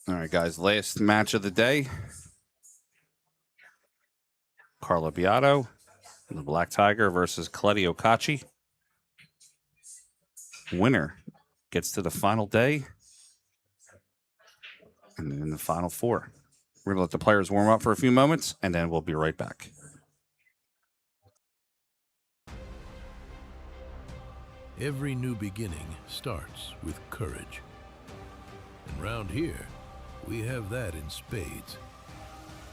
All right, guys. Last match of the day. Carlo Beato The Black Tiger versus Claudio Cacci. Winner gets to the final day and then the final four. We're going to let the players warm up for a few moments, and then we'll be right back. Every new beginning starts with courage. And round here, we have that in spades.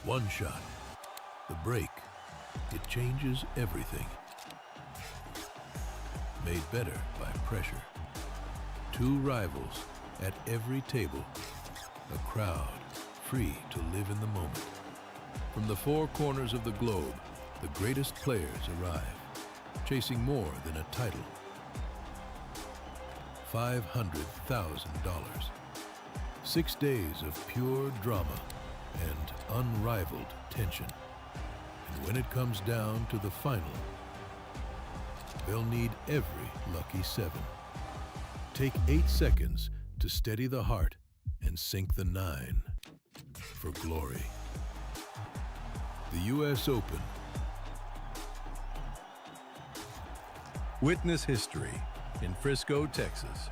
One shot, the break, it changes everything. Made better by pressure. Two rivals at every table. A crowd free to live in the moment. From the four corners of the globe, the greatest players arrive, chasing more than a title. $500,000. 6 days of pure drama and unrivaled tension. And when it comes down to the final, they'll need every lucky seven. Take 8 seconds to steady the heart and sink the 9 for glory. The U.S. Open. Witness history in Frisco, Texas.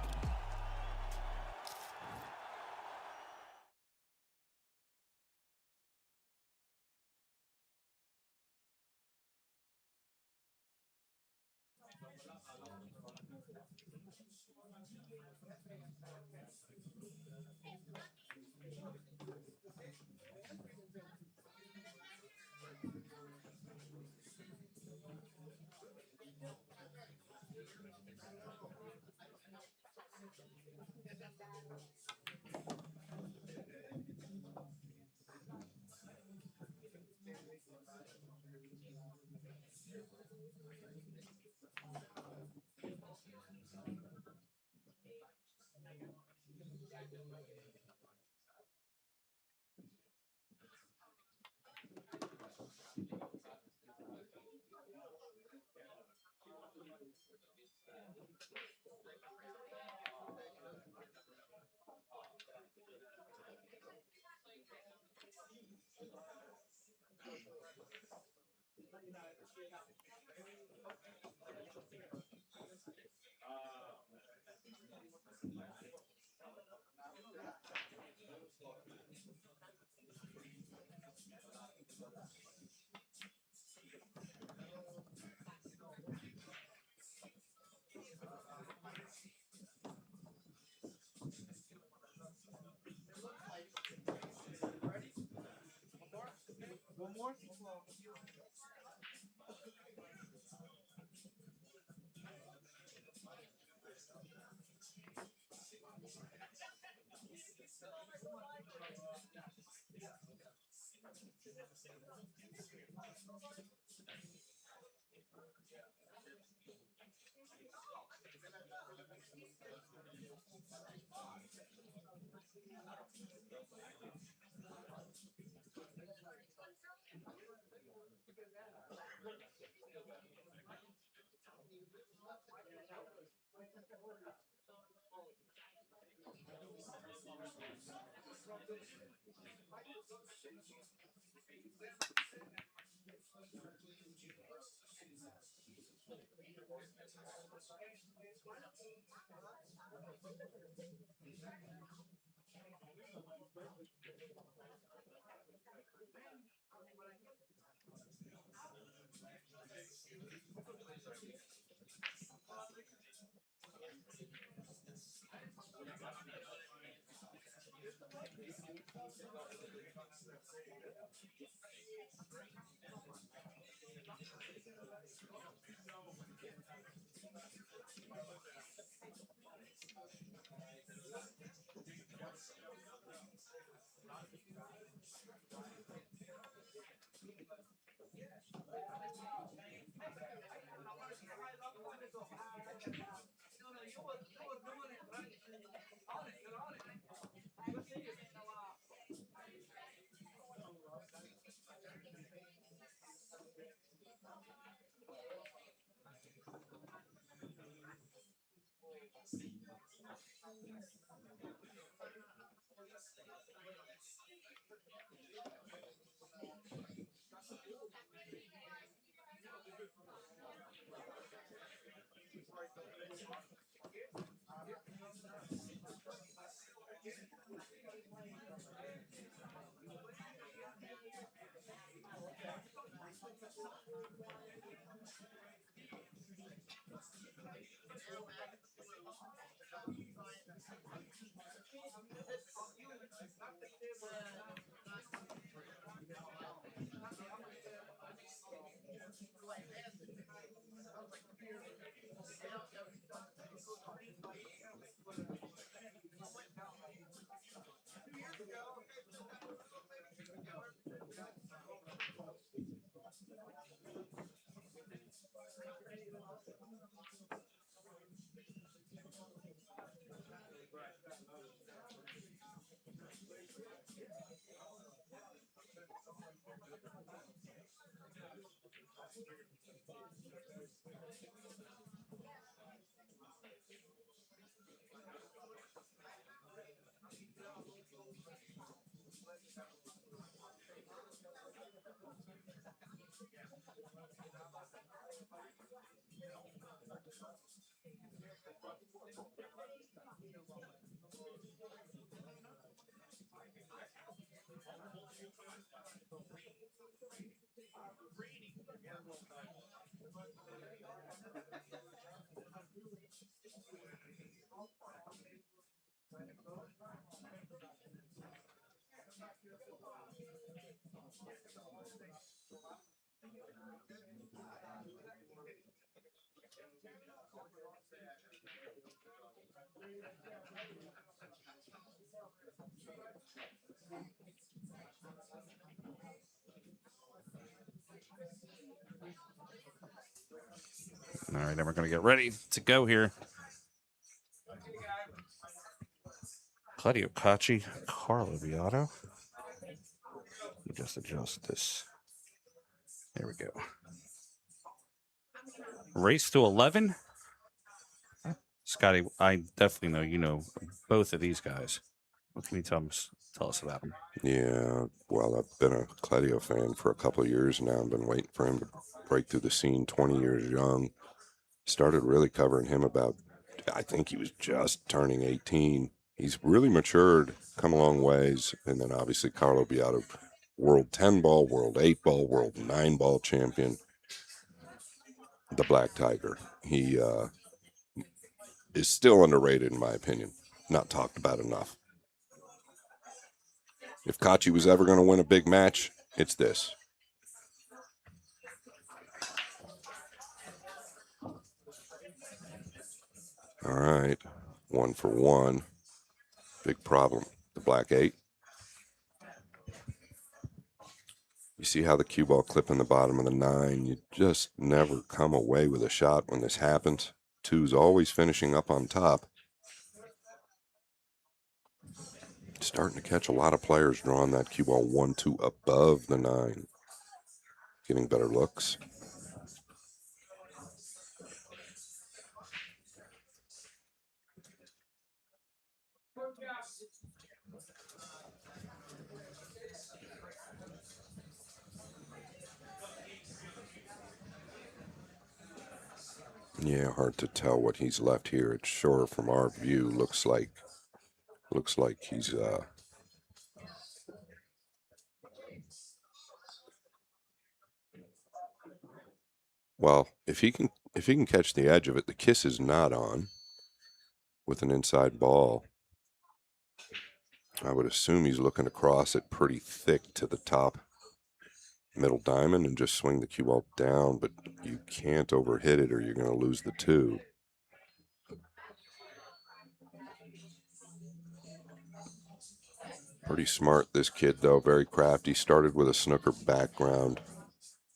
All right, then we're going to get ready to go here. Claudio Cacci, Carlo Biotto. Let me just adjust this. There we go. Race to 11. Scotty, I definitely know you know both of these guys. What can you tell us about them? Yeah, well, I've been a Claudio fan for a couple of years now. I've been waiting for him to break through the scene, 20 years young. Started really covering him about, I think he was just turning 18. He's really matured, come a long ways. And then obviously Carlo Biotto, world 10 ball, world 8 ball, world 9 ball champion. The Black Tiger. He is still underrated, in my opinion. Not talked about enough. If Cacci was ever going to win a big match, it's this. All right, 1 for 1. Big problem. The Black 8. You see how the cue ball clip in the bottom of the 9, you just never come away with a shot when this happens. 2's always finishing up on top. Starting to catch a lot of players drawing that cue ball 1-2 above the 9. Getting better looks. Yeah, hard to tell what he's left here. It's sure from our view looks like he's well, if he can catch the edge of it, the kiss is not on with an inside ball. I would assume he's looking to cross it pretty thick to the top middle diamond and just swing the cue ball down, but you can't overhit it or you're going to lose the 2. Pretty smart, this kid, though. Very crafty. Started with a snooker background.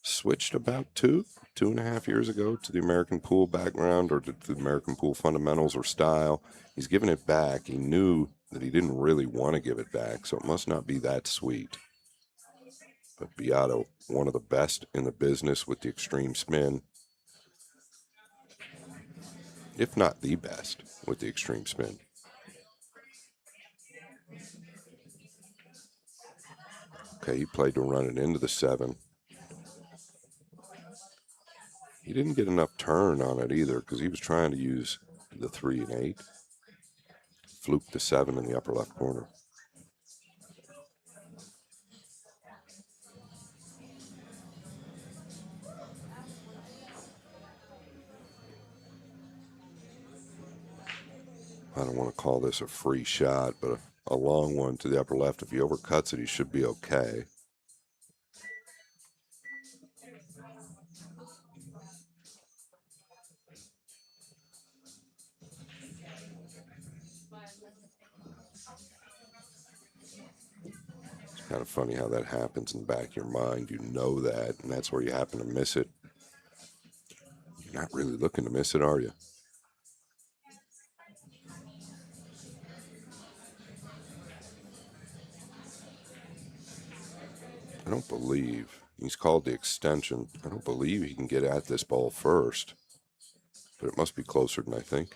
Switched about 2.5 years ago to the American pool background or to the American pool fundamentals or style. He's given it back. He knew that he didn't really want to give it back, so it must not be that sweet. But Biotto, one of the best in the business with the extreme spin, if not the best with the extreme spin. Okay, he played to run it into the 7. He didn't get enough turn on it either because he was trying to use the 3 and 8. Fluke the 7 in the upper left corner. I don't want to call this a free shot, but a long one to the upper left. If he overcuts it, he should be okay. It's kind of funny how that happens in the back of your mind. You know that, and that's where you happen to miss it. You're not really looking to miss it, are you? I don't believe he's called the extension. I don't believe he can get at this ball first, but it must be closer than I think.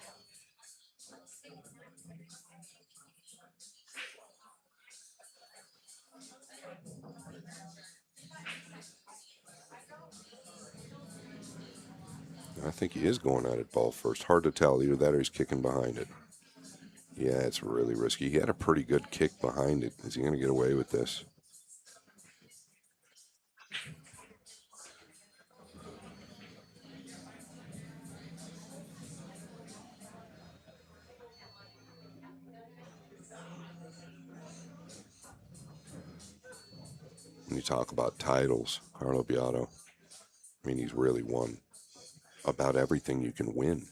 I think he is going at it ball first. Hard to tell. Either that or he's kicking behind it. Yeah, it's really risky. He had a pretty good kick behind it. Is he going to get away with this? When you talk about titles, Carlo Beato, I mean, he's really won about everything you can win.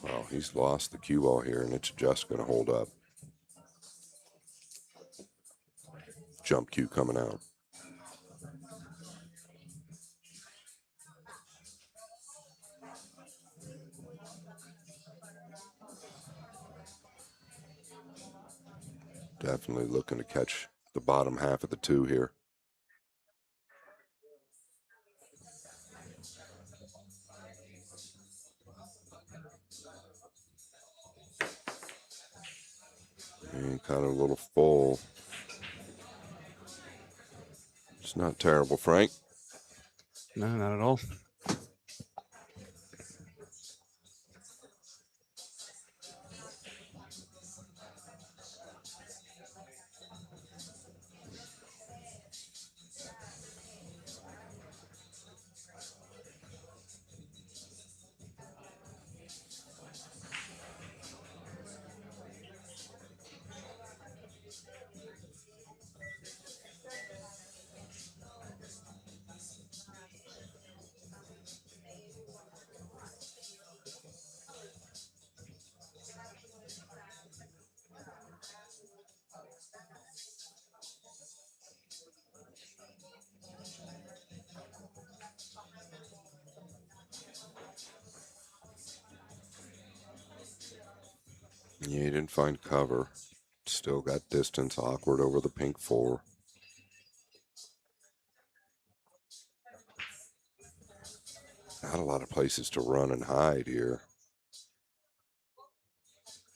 Well, he's lost the cue ball here, and it's just going to hold up. Jump cue coming out. Definitely looking to catch the bottom half of the two here. And kind of a little full. It's not terrible, Frank. No, not at all. Yeah, he didn't find cover. Still got distance. Awkward over the pink four. Not a lot of places to run and hide here.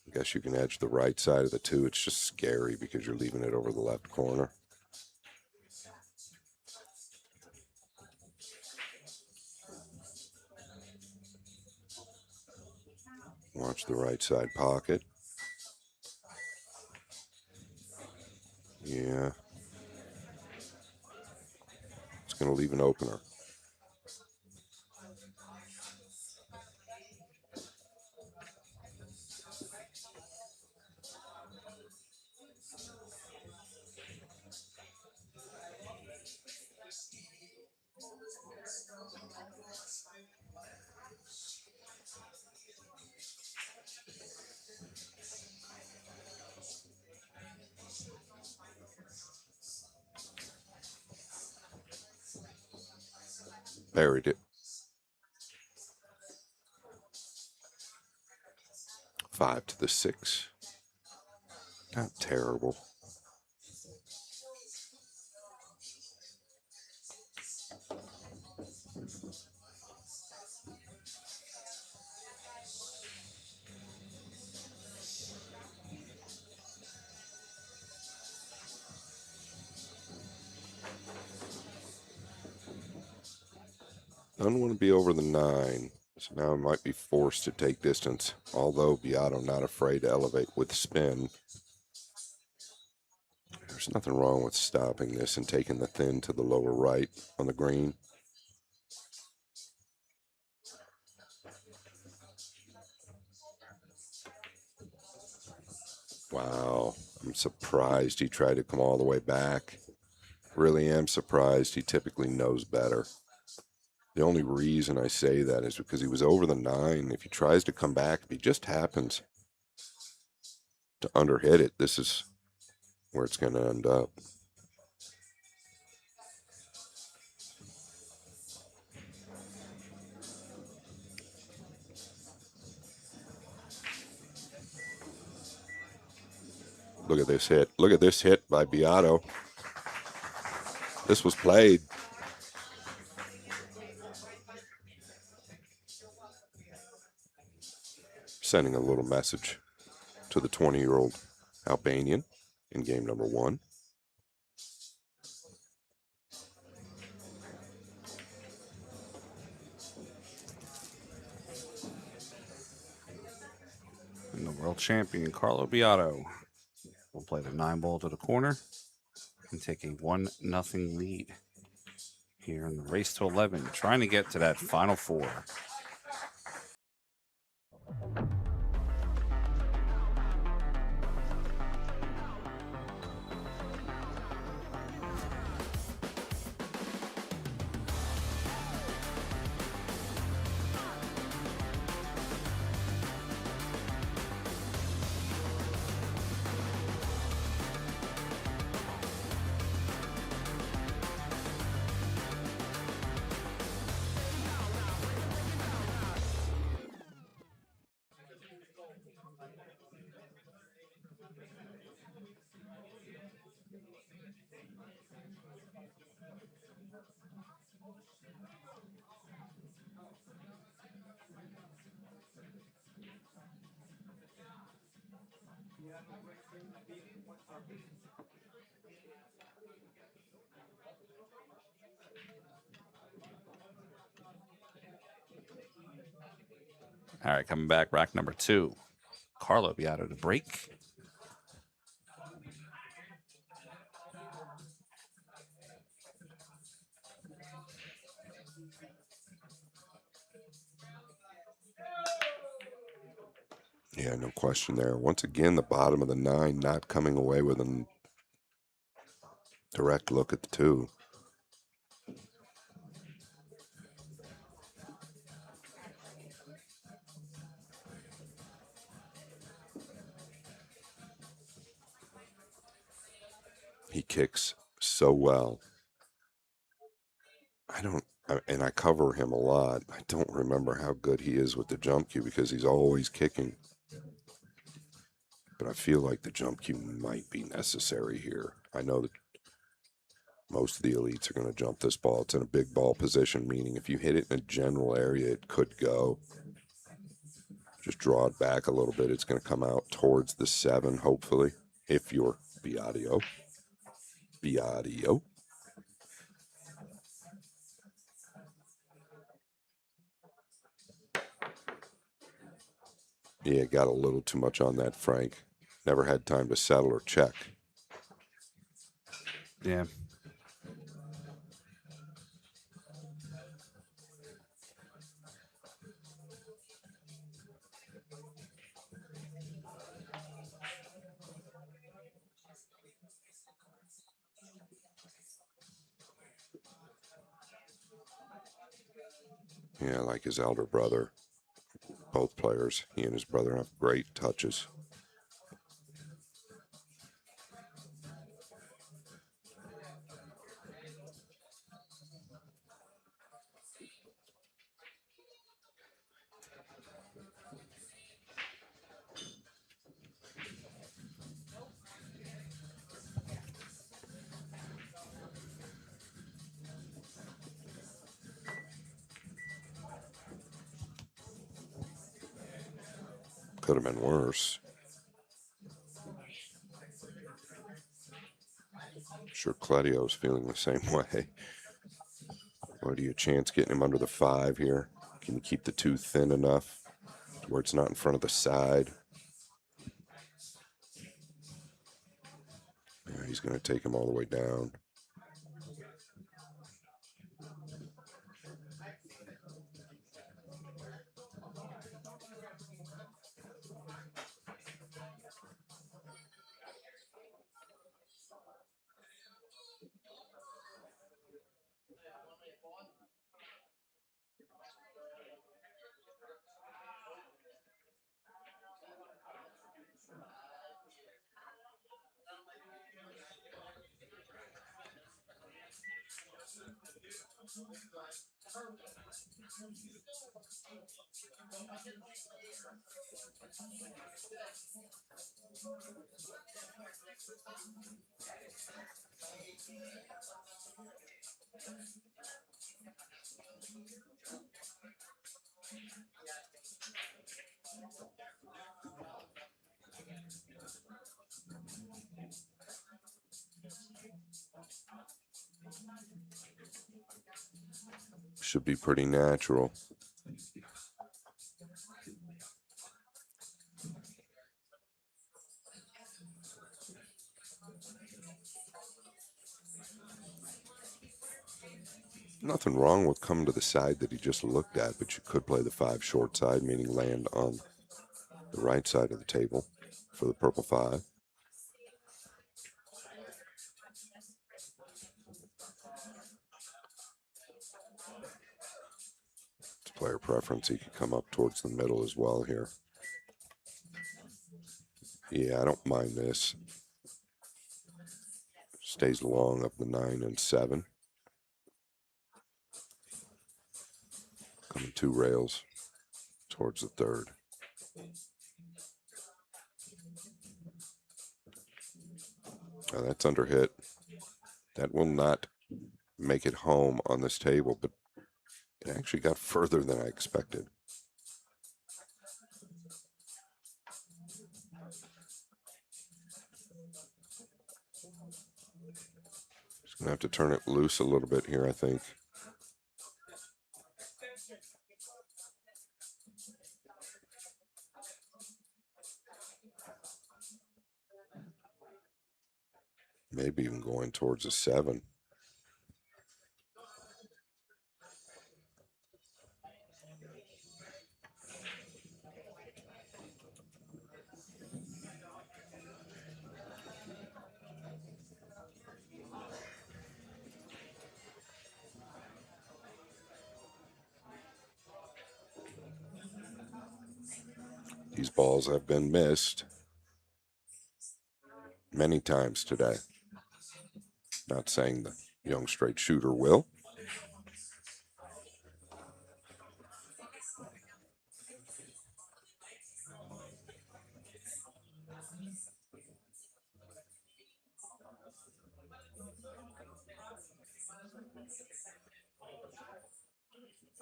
I guess you can edge the right side of the two. It's just scary because you're leaving it over the left corner. Watch the right side pocket. Yeah. It's going to leave an opener. Buried it. 5 to the 6. Not terrible. Don't want to be over the 9. So now I might be forced to take distance. Although Beato not afraid to elevate with spin. There's nothing wrong with stopping this and taking the thin to the lower right on the green. Wow. I'm surprised he tried to come all the way back. Really am surprised. He typically knows better. The only reason I say that is because he was over the 9. If he tries to come back, if he just happens to underhit it, this is where it's going to end up. Look at this hit. Look at this hit by Beato. This was played. Sending a little message to the 20-year-old Albanian in game number 1. And the world champion, Carlo Beato, will play the 9-ball to the corner and take a 1-0 lead here in the race to 11, trying to get to that final 4. All right, coming back, rack number 2. Carlo Beato to break. Yeah, no question there. Once again, the bottom of the 9 not coming away with a direct look at the 2. He kicks so well. And I cover him a lot. I don't remember how good he is with the jump cue because he's always kicking. But I feel like the jump cue might be necessary here. I know that most of the elites are going to jump this ball. It's in a big ball position, meaning if you hit it in a general area, it could go. Just draw it back a little bit. It's going to come out towards the 7, hopefully, if you're Beato. Beato. Yeah, got a little too much on that, Frank. Never had time to settle or check. Yeah. Yeah, like his elder brother. Both players, he and his brother, have great touches. Could have been worse. Sure, Cladio's feeling the same way. What are you chance getting him under the 5 here? Can you keep the 2 thin enough to where it's not in front of the side? Yeah, he's going to take him all the way down. Should be pretty natural. Nothing wrong with coming to the side that he just looked at, but you could play the 5 short side, meaning land on the right side of the table for the purple 5. It's player preference. He could come up towards the middle as well here. Yeah, I don't mind this. Stays long up the 9 and 7. Coming 2 rails towards the 3rd. Now that's under hit. That will not make it home on this table, but it actually got further than I expected. Just going to have to turn it loose a little bit here, I think. Maybe even going towards a 7. These balls have been missed many times today. Not saying the young straight shooter will.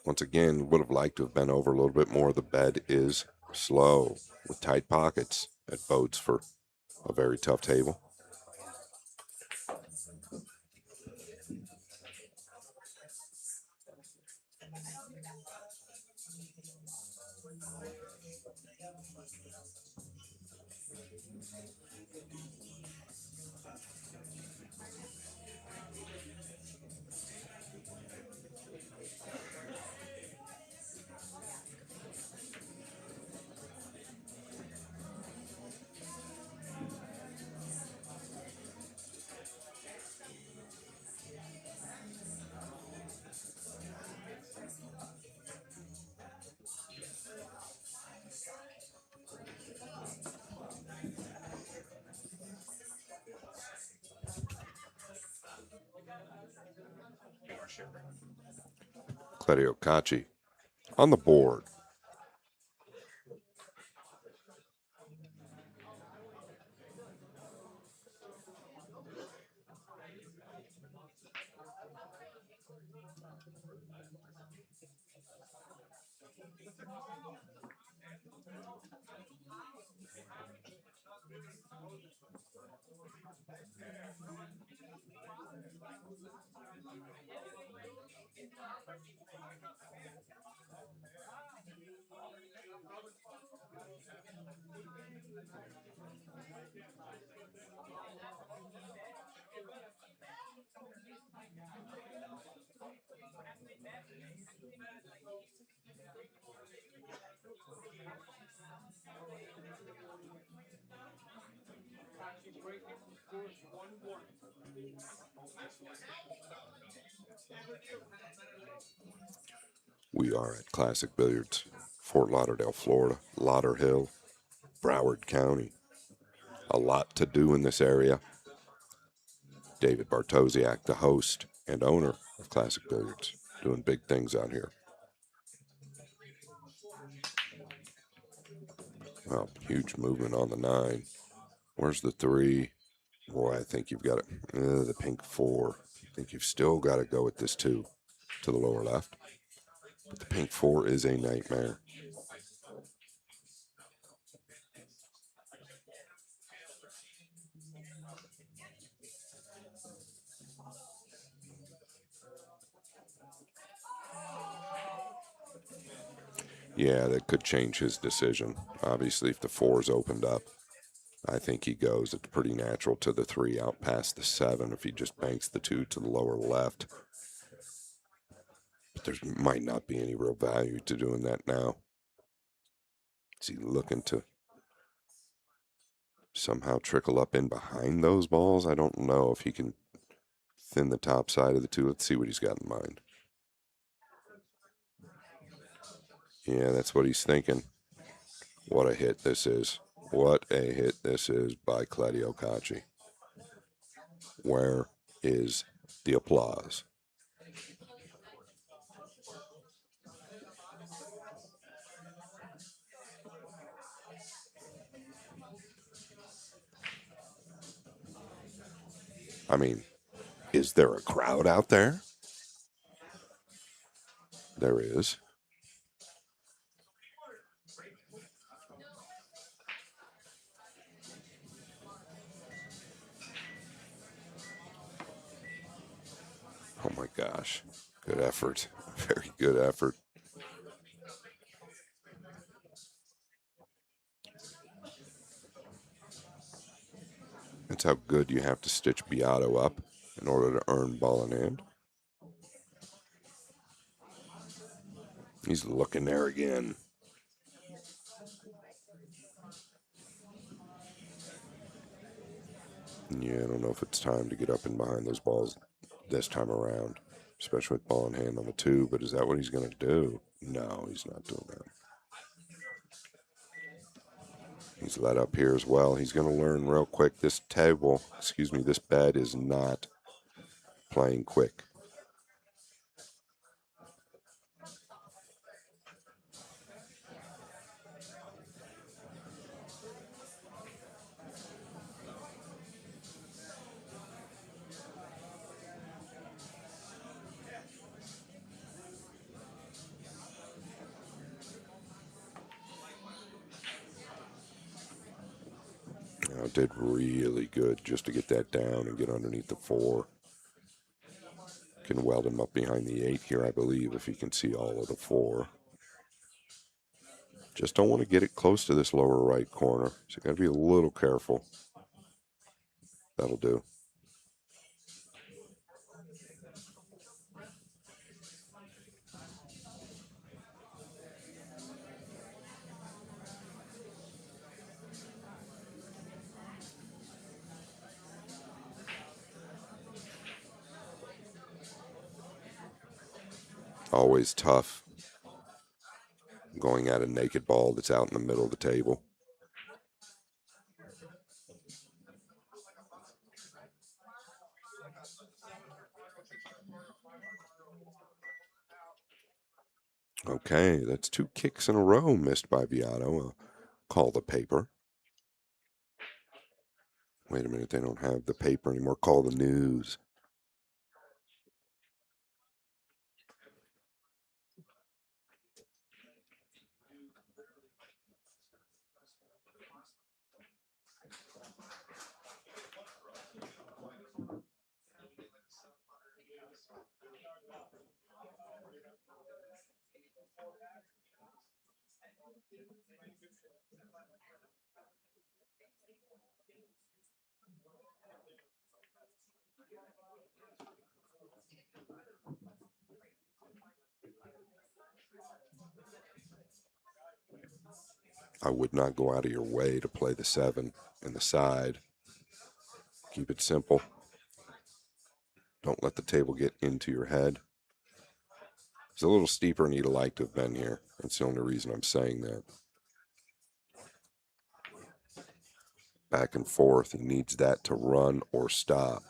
Once again, would have liked to have been over a little bit more. The bed is slow with tight pockets. That bodes for a very tough table. Claudio Cacci on the board. We are at Classic Billiards, Fort Lauderdale, Florida, Lauderhill, Broward County. A lot to do in this area. David Bartosiak, the host and owner of Classic Billiards. doing big things out here. Well, huge movement on the 9. Where's the 3? Boy, I think you've got it. The pink 4. I think you've still got to go with this 2 to the lower left. But the pink 4 is a nightmare. Yeah, that could change his decision. Obviously, if the 4's opened up, I think he goes. It's pretty natural to the 3 out past the 7 if he just banks the 2 to the lower left. But there might not be any real value to doing that now. Is he looking to somehow trickle up in behind those balls? I don't know if he can thin the top side of the 2. Let's see what he's got in mind. Yeah, that's what he's thinking. What a hit this is. What a hit this is by Claudio Cacci. Where is the applause? I mean, is there a crowd out there? There is. Oh my gosh. Good effort. Very good effort. That's how good you have to stitch Beato up in order to earn ball in hand. He's looking there again. Yeah, I don't know if it's time to get up and behind those balls this time around, especially with ball in hand on the 2, but is that what he's going to do? No, he's not doing that. He's let up here as well. He's going to learn real quick. This bed is not playing quick. Did really good just to get that down and get underneath the 4. Can weld him up behind the 8 here, I believe, if he can see all of the 4. Just don't want to get it close to this lower right corner. So you got to be a little careful. That'll do. Always tough going at a naked ball that's out in the middle of the table. Okay, that's 2 kicks in a row missed by Beato. Call the paper. Wait a minute, they don't have the paper anymore. Call the news. I would not go out of your way to play the 7 in the side. Keep it simple. Don't let the table get into your head. It's a little steeper than you'd like to have been here. That's the only reason I'm saying that. Back and forth. He needs that to run or stop.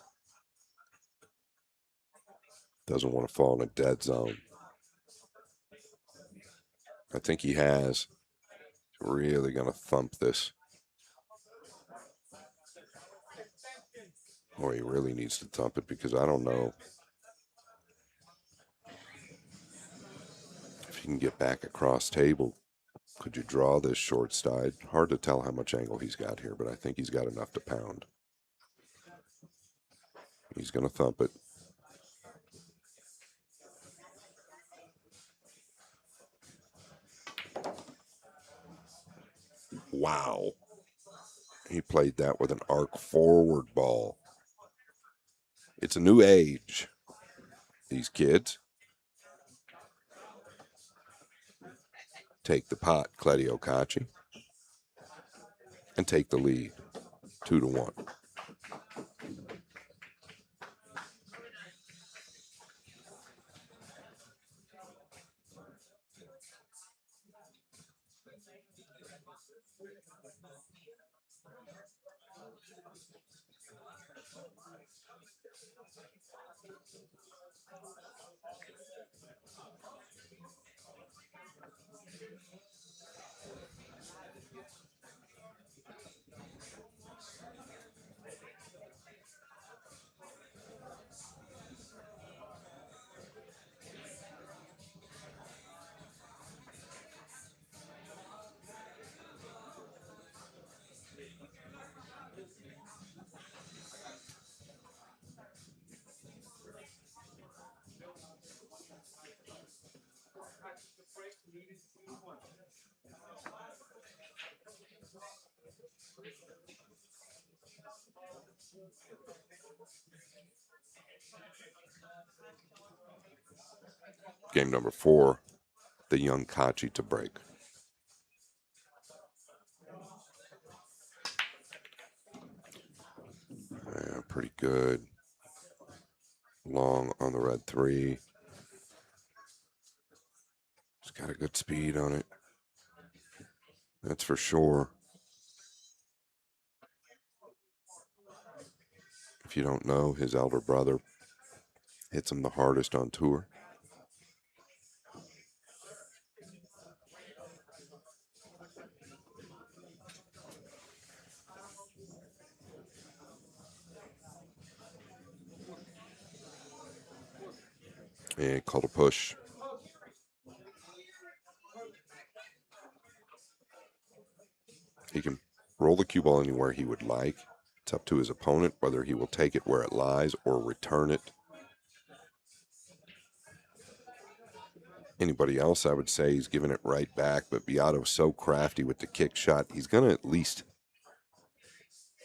Doesn't want to fall in a dead zone. I think he has. He's really going to thump this. Or he really needs to thump it because I don't know if he can get back across table. Could you draw this short side? Hard to tell how much angle he's got here, but I think he's got enough to pound. He's going to thump it. Wow. He played that with an arc forward ball. It's a new age, these kids. Take the pot, Claudio Cacci, and take the lead, 2-1. Game number 4, the young Cacci to break. Yeah, pretty good. Long on the red 3. It's got a good speed on it. That's for sure. If you don't know, his elder brother hits him the hardest on tour. And called a push. He can roll the cue ball anywhere he would like. It's up to his opponent whether he will take it where it lies or return it. Anybody else, I would say he's giving it right back, but Beato's so crafty with the kick shot, he's going to at least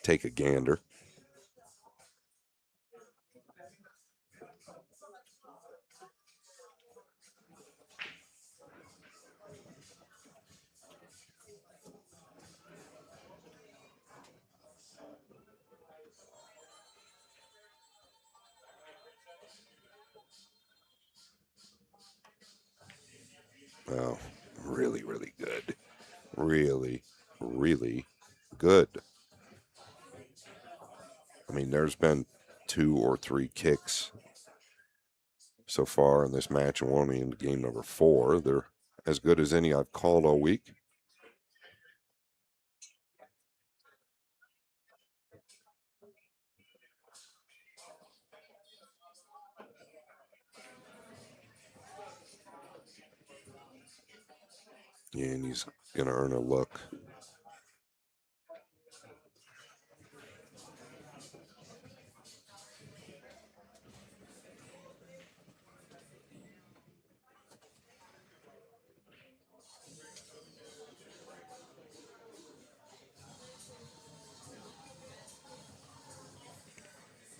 take a gander. Oh, really, really good. Really, really good. I mean, there's been 2 or 3 kicks so far in this match, and we're only in game number 4. They're as good as any I've called all week. Yeah, and he's going to earn a look.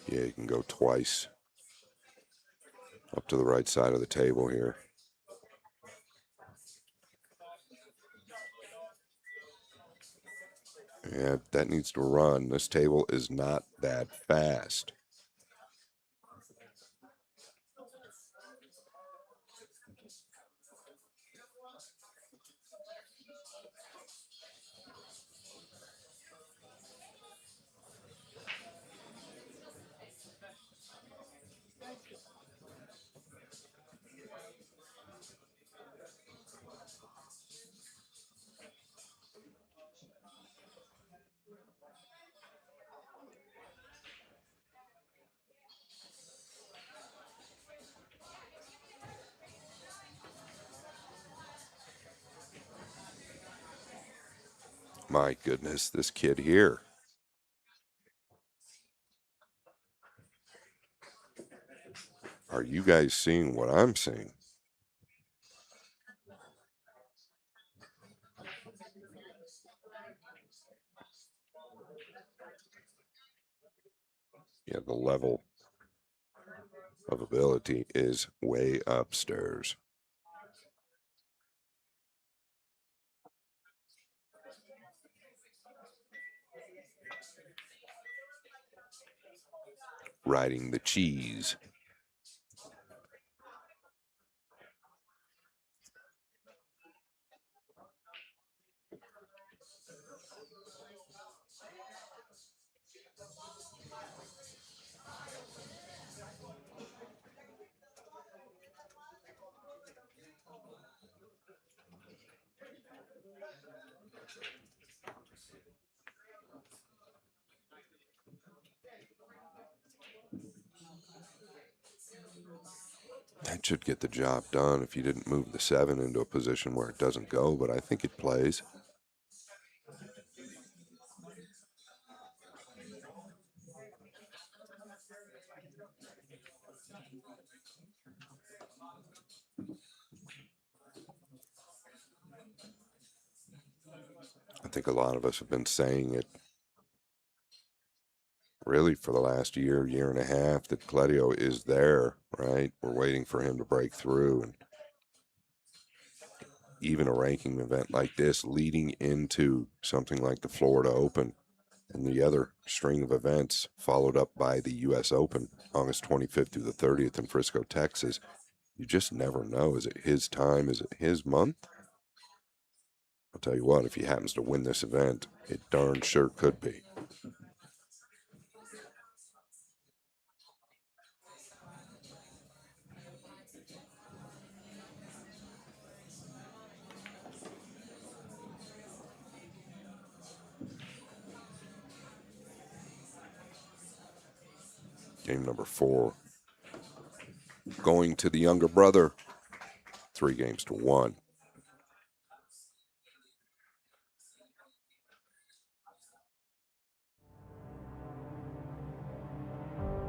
Yeah, he can go twice up to the right side of the table here. Yeah, that needs to run. This table is not that fast. My goodness, this kid here. Are you guys seeing what I'm seeing? Yeah, the level of ability is way upstairs. Riding the cheese. That should get the job done if you didn't move the 7 into a position where it doesn't go, but I think it plays. I think a lot of us have been saying it really for the last year, year and a half, that Claudio is there, right? We're waiting for him to break through. And even a ranking event like this leading into something like the Florida Open and the other string of events followed up by the U.S. Open, August 25th through the 30th in Frisco, Texas. You just never know. Is it his time? Is it his month? I'll tell you what, if he happens to win this event, it darn sure could be. Game number 4. Going to the younger brother. 3 games to 1.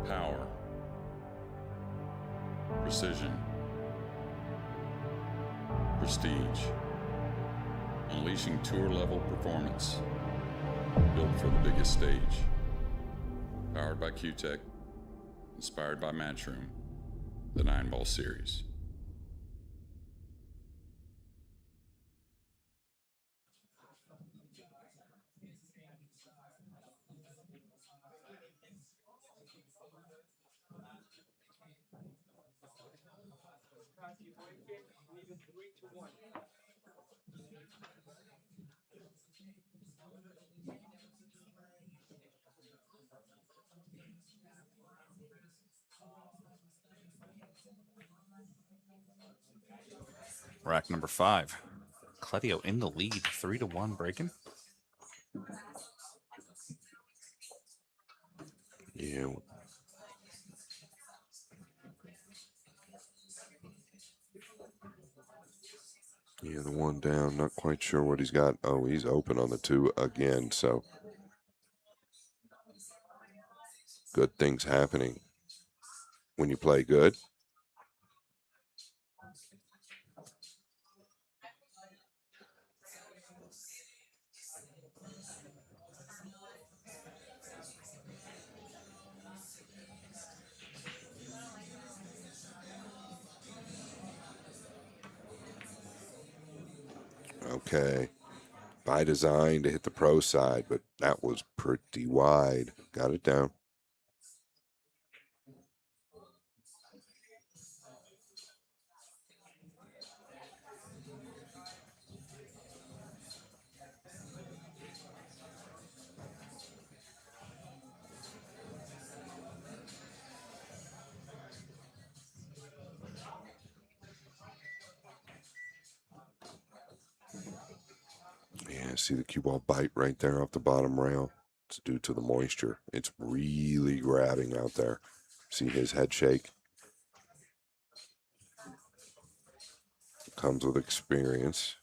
Power, precision, prestige, unleashing tour-level performance, built for the biggest stage. Powered by Q-Tech, inspired by Matchroom, the Nineball series. Rack number 5. Claudio in the lead, 3-1 breaking. Yeah. Yeah, the 1 down. Not quite sure what he's got. Oh, he's open on the 2 again. So good things happening when you play good. Okay. By design to hit the pro side, but that was pretty wide. Got it down. Yeah, see the cue ball bite right there off the bottom rail. It's due to the moisture. It's really grabbing out there. See his head shake? Comes with experience.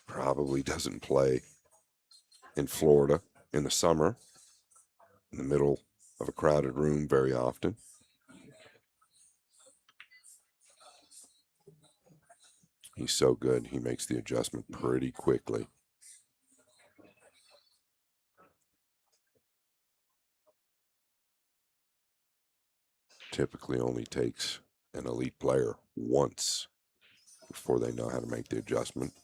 Probably doesn't play in Florida in the summer, in the middle of a crowded room very often. He's so good, he makes the adjustment pretty quickly. Typically only takes an elite player once before they know how to make the adjustment.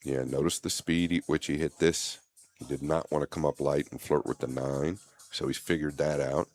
Yeah, notice the speed at which he hit this. He did not want to come up light and flirt with the 9, so he's figured that out.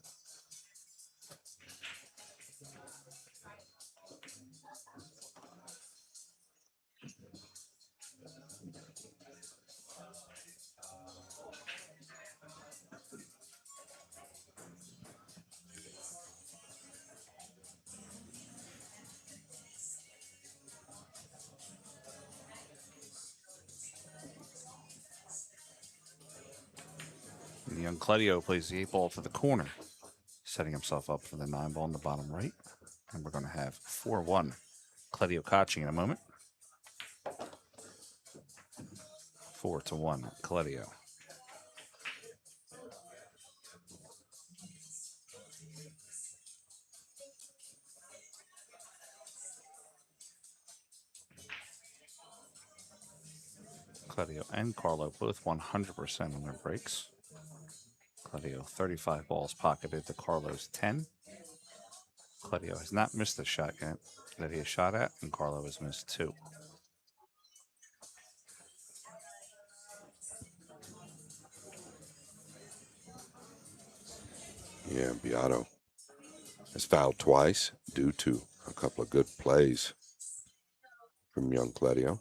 And young Claudio plays the 8-ball to the corner, setting himself up for the 9-ball in the bottom right. And we're going to have 4-1 Claudio Cacci in a moment. 4-1 Claudio. Claudio and Carlo both 100% on their breaks. Claudio 35 balls pocketed to Carlo's 10. Claudio has not missed a shot yet that he has shot at, and Carlo has missed 2. Yeah, Beato has fouled twice due to a couple of good plays from young Claudio.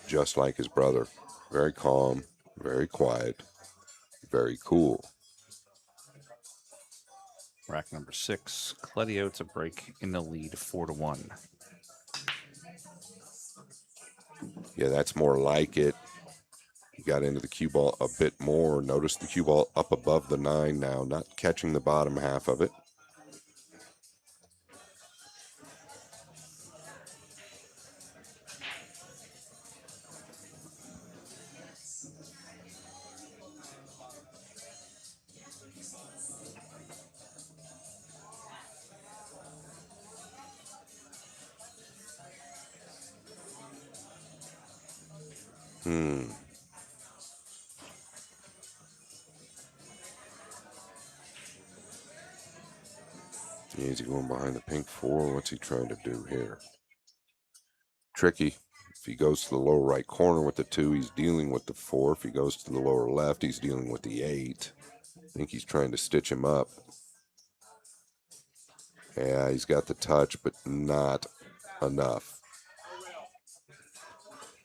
Just like his brother, very calm, very quiet, very cool. Rack number 6, Claudio to break in the lead 4-1. Yeah, that's more like it. He got into the cue ball a bit more. Notice the cue ball up above the 9 now, not catching the bottom half of it. Is he going behind the pink 4? What's he trying to do here? Tricky. If he goes to the lower right corner with the 2, he's dealing with the 4. If he goes to the lower left, he's dealing with the 8. I think he's trying to stitch him up. Yeah, he's got the touch, but not enough.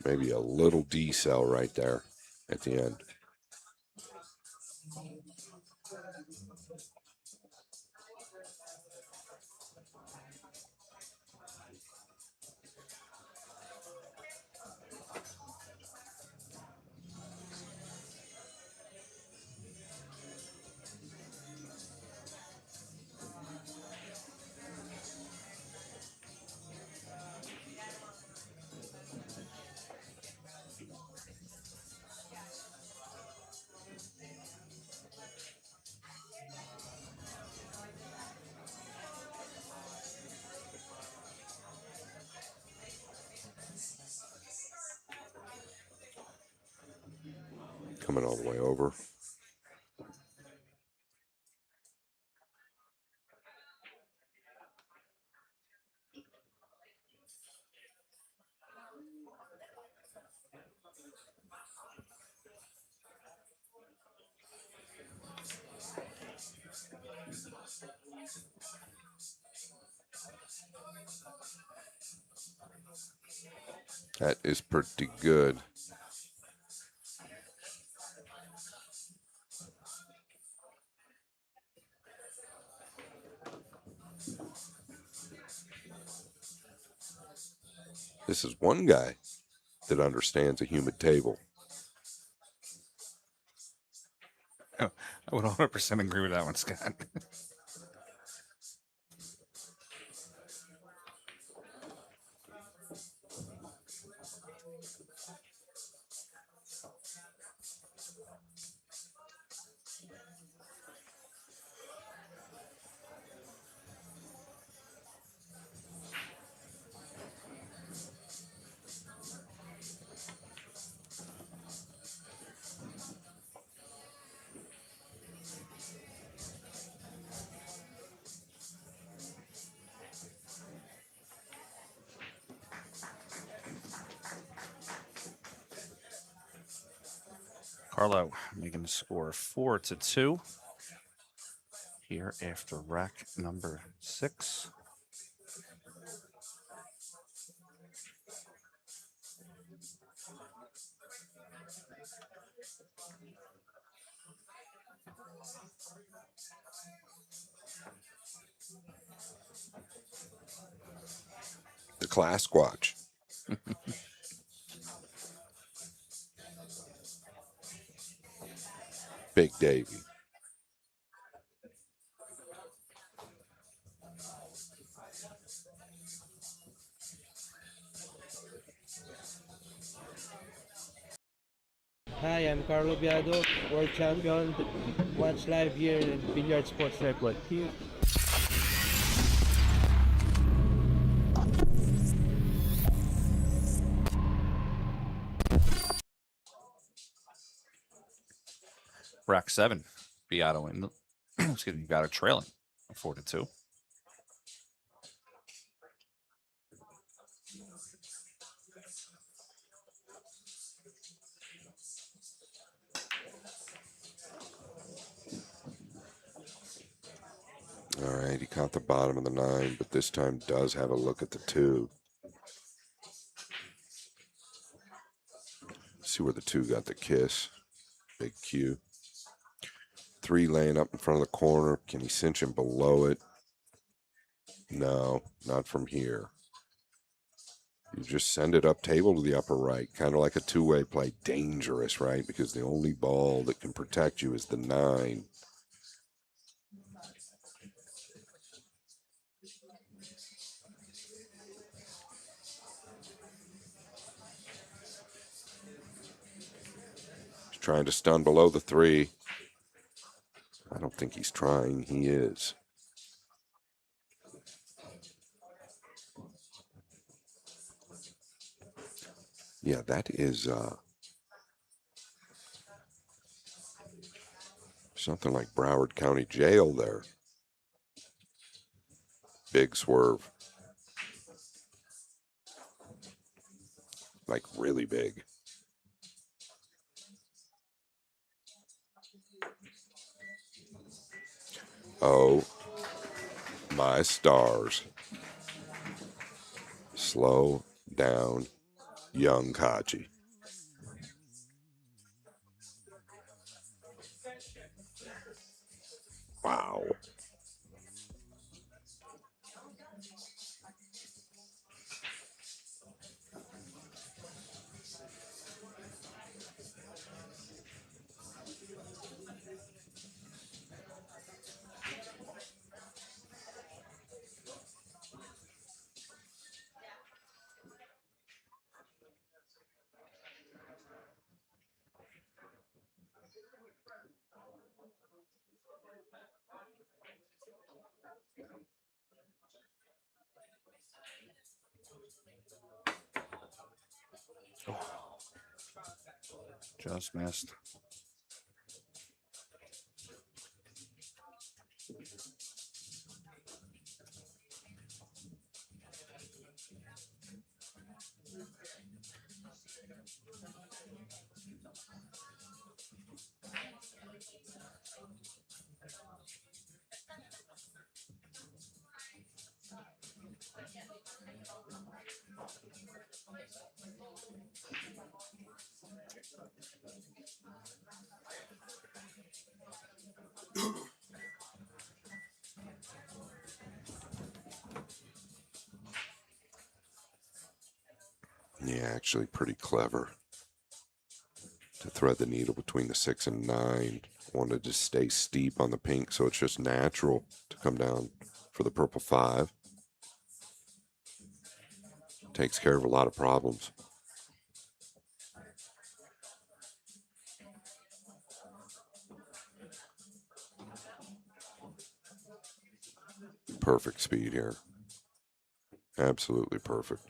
Maybe a little decel right there at the end. Coming all the way over. That is pretty good. This is one guy that understands a humid table. I would 100% agree with that one, Scott. Carlo making the score 4-2 here after rack number 6. The class squatch. Big Davy. Hi, I'm Carlo Biado, world champion. Watch live here in Billiard Sports Circuit. Here. Rack 7. Beato in the excuse me, Beato trailing 4-2. All right, he caught the bottom of the 9, but this time does have a look at the 2. See where the 2 got the kiss. Big Q. 3 laying up in front of the corner. Can he cinch him below it? No, not from here. You just send it up table to the upper right, kind of like a two-way play. Dangerous, right? Because the only ball that can protect you is the 9. He's trying to stun below the 3. I don't think he's trying. He is. Yeah, that is something like Broward County Jail there. Big swerve. Like really big. Oh, my stars. Slow down, young Kachi. Wow. Just missed. Yeah, actually pretty clever to thread the needle between the 6 and 9. Wanted to stay steep on the pink, so it's just natural to come down for the purple 5. Takes care of a lot of problems. Perfect speed here. Absolutely perfect.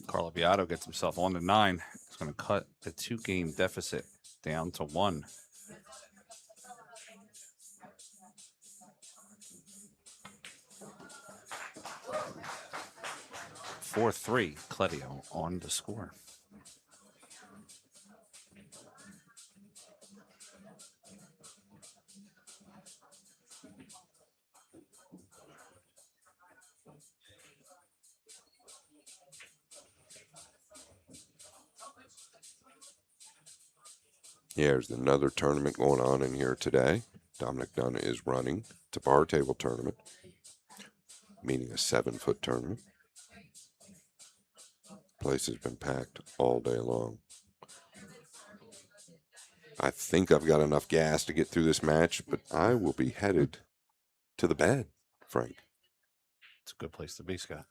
Carlo Beato gets himself on to 9. He's going to cut the 2-game deficit down to 1. 4-3, Cledio on the score. Yeah, there's another tournament going on in here today. Dominic Dunn is running. It's a bar table tournament, meaning a 7-foot tournament. Place has been packed all day long. I think I've got enough gas to get through this match, but I will be headed to the bed, Frank. It's a good place to be, Scott.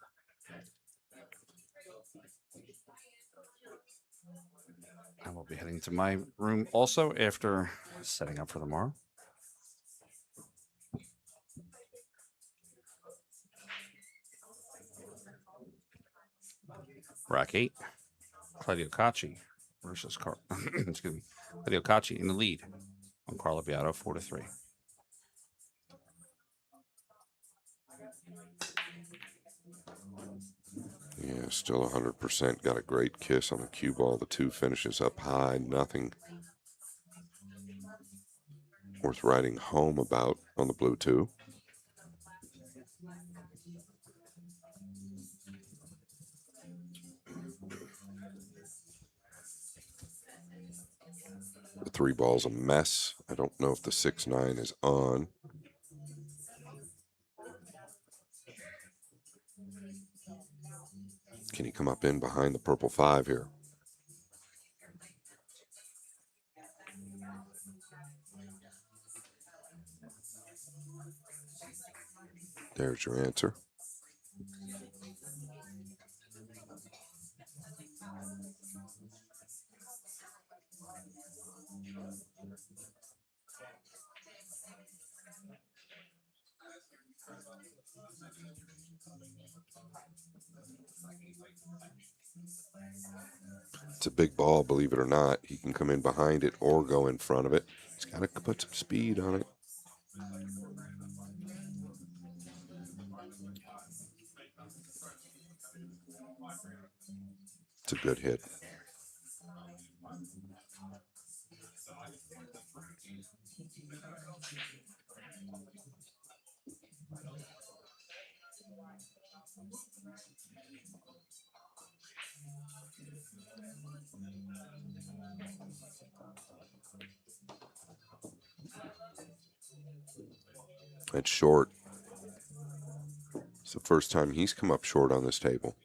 I will be heading to my room also after setting up for tomorrow. Rack 8, Claudio Cacci versus excuse me, Claudio Cacci in the lead on Carlo Beato 4-3. Yeah, still 100%. Got a great kiss on the cue ball. The 2 finishes up high. Nothing worth writing home about on the blue 2. The 3 ball's a mess. I don't know if the 6-9 is on. Can he come up in behind the purple 5 here? There's your answer. It's a big ball, believe it or not. He can come in behind it or go in front of it. He's got to put some speed on it. It's a good hit. It's short. It's the first time he's come up short on this table.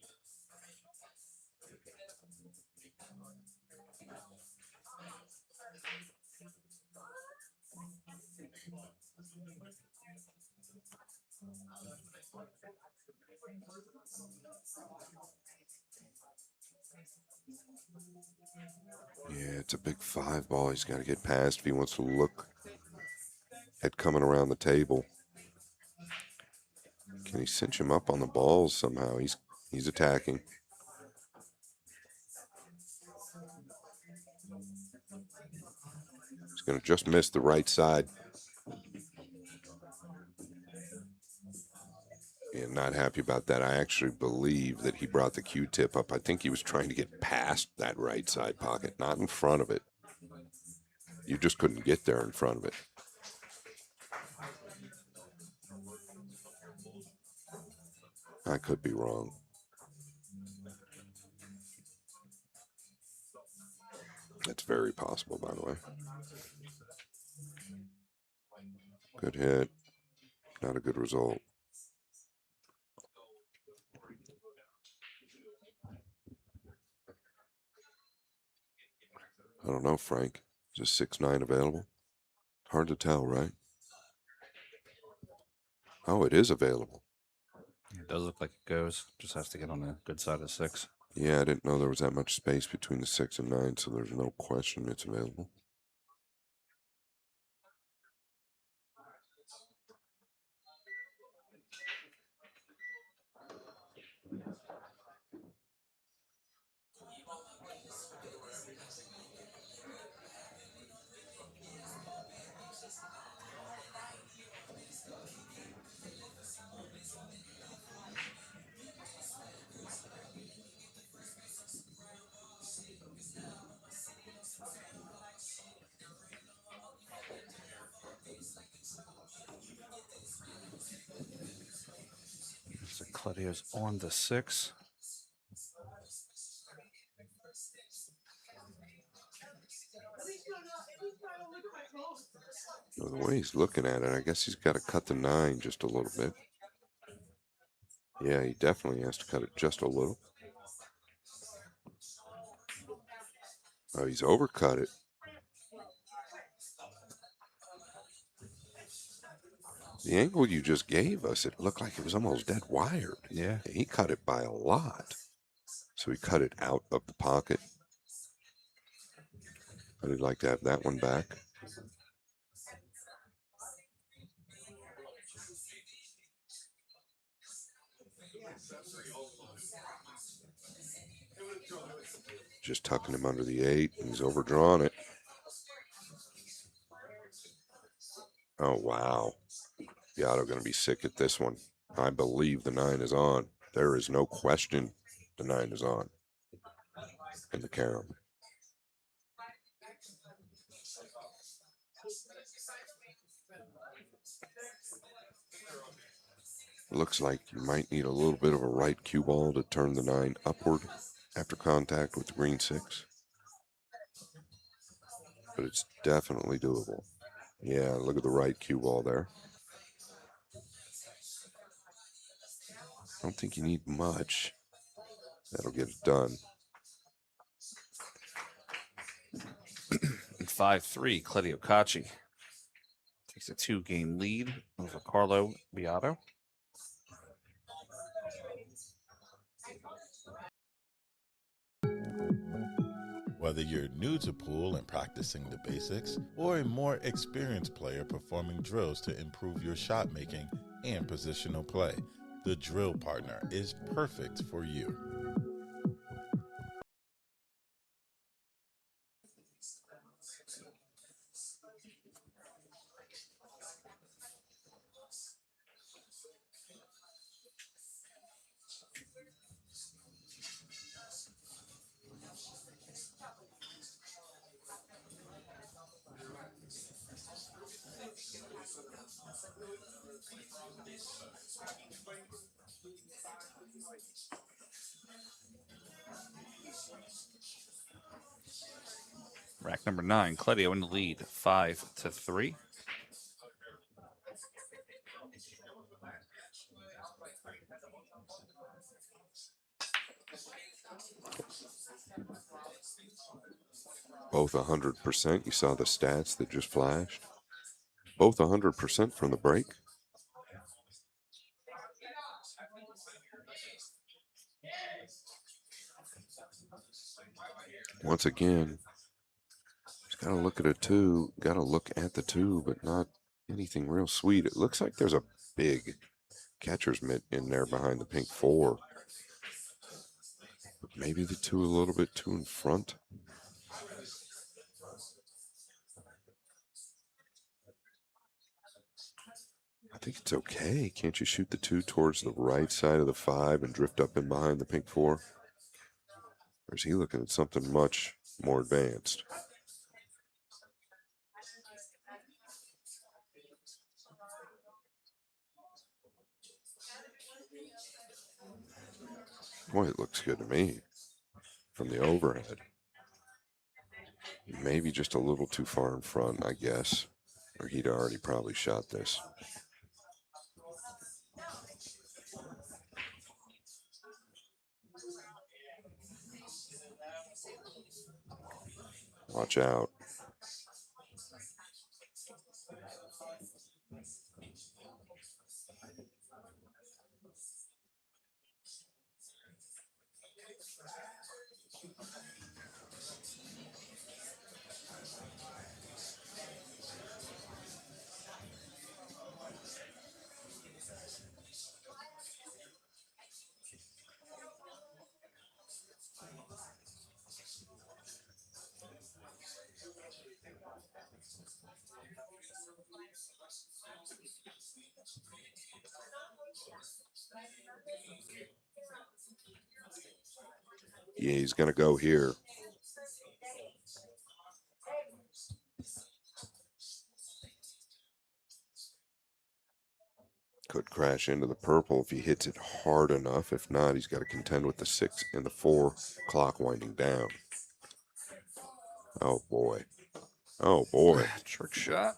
Yeah, it's a big 5 ball he's got to get past if he wants to look at coming around the table. Can he cinch him up on the balls somehow? He's attacking. He's going to just miss the right side. And not happy about that. I actually believe that he brought the Q-tip up. I think he was trying to get past that right side pocket, not in front of it. You just couldn't get there in front of it. I could be wrong. That's very possible, by the way. Good hit. Not a good result. I don't know, Frank. Is a 6-9 available? Hard to tell, right? Oh, it is available. It does look like it goes. Just has to get on the good side of 6. Yeah, I didn't know there was that much space between the 6 and 9, so there's no question it's available. So Claudio's on the 6. Well, the way he's looking at it, I guess he's got to cut the 9 just a little bit. Yeah, he definitely has to cut it just a little. Oh, he's overcut it. The angle you just gave us, it looked like it was almost dead wired. Yeah. He cut it by a lot. So he cut it out of the pocket. I'd like to have that one back. Just tucking him under the 8. He's overdrawn it. Oh, wow. Beato going to be sick at this one. I believe the 9 is on. There is no question the 9 is on in the carom. Looks like you might need a little bit of a right cue ball to turn the 9 upward after contact with the green 6. But it's definitely doable. Yeah, look at the right cue ball there. I don't think you need much. That'll get it done. 5-3, Claudio Cacci takes a 2-game lead over Carlo Beato. Whether you're new to pool and practicing the basics, or a more experienced player performing drills to improve your shot making and positional play, the Drill Partner is perfect for you. Rack number 9, Claudio in the lead, 5-3. Both 100%. You saw the stats that just flashed. Both 100% from the break. Once again, just got to look at a 2. Got to look at the 2, but not anything real sweet. It looks like there's a big catcher's mitt in there behind the pink 4. But maybe the 2 a little bit too in front. think it's okay. Can't you shoot the 2 towards the right side of the 5 and drift up in behind the pink 4? Or is he looking at something much more advanced? Boy, it looks good to me from the overhead. Maybe just a little too far in front, I guess. Or he'd already probably shot this. Watch out. Yeah, he's going to go here. Could crash into the purple if he hits it hard enough. If not, he's got to contend with the 6 and the 4 clock winding down. Oh, boy. Oh, boy. Trick shot.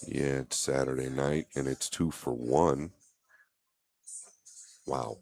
Yeah, it's Saturday night, and it's 2 for 1. Wow.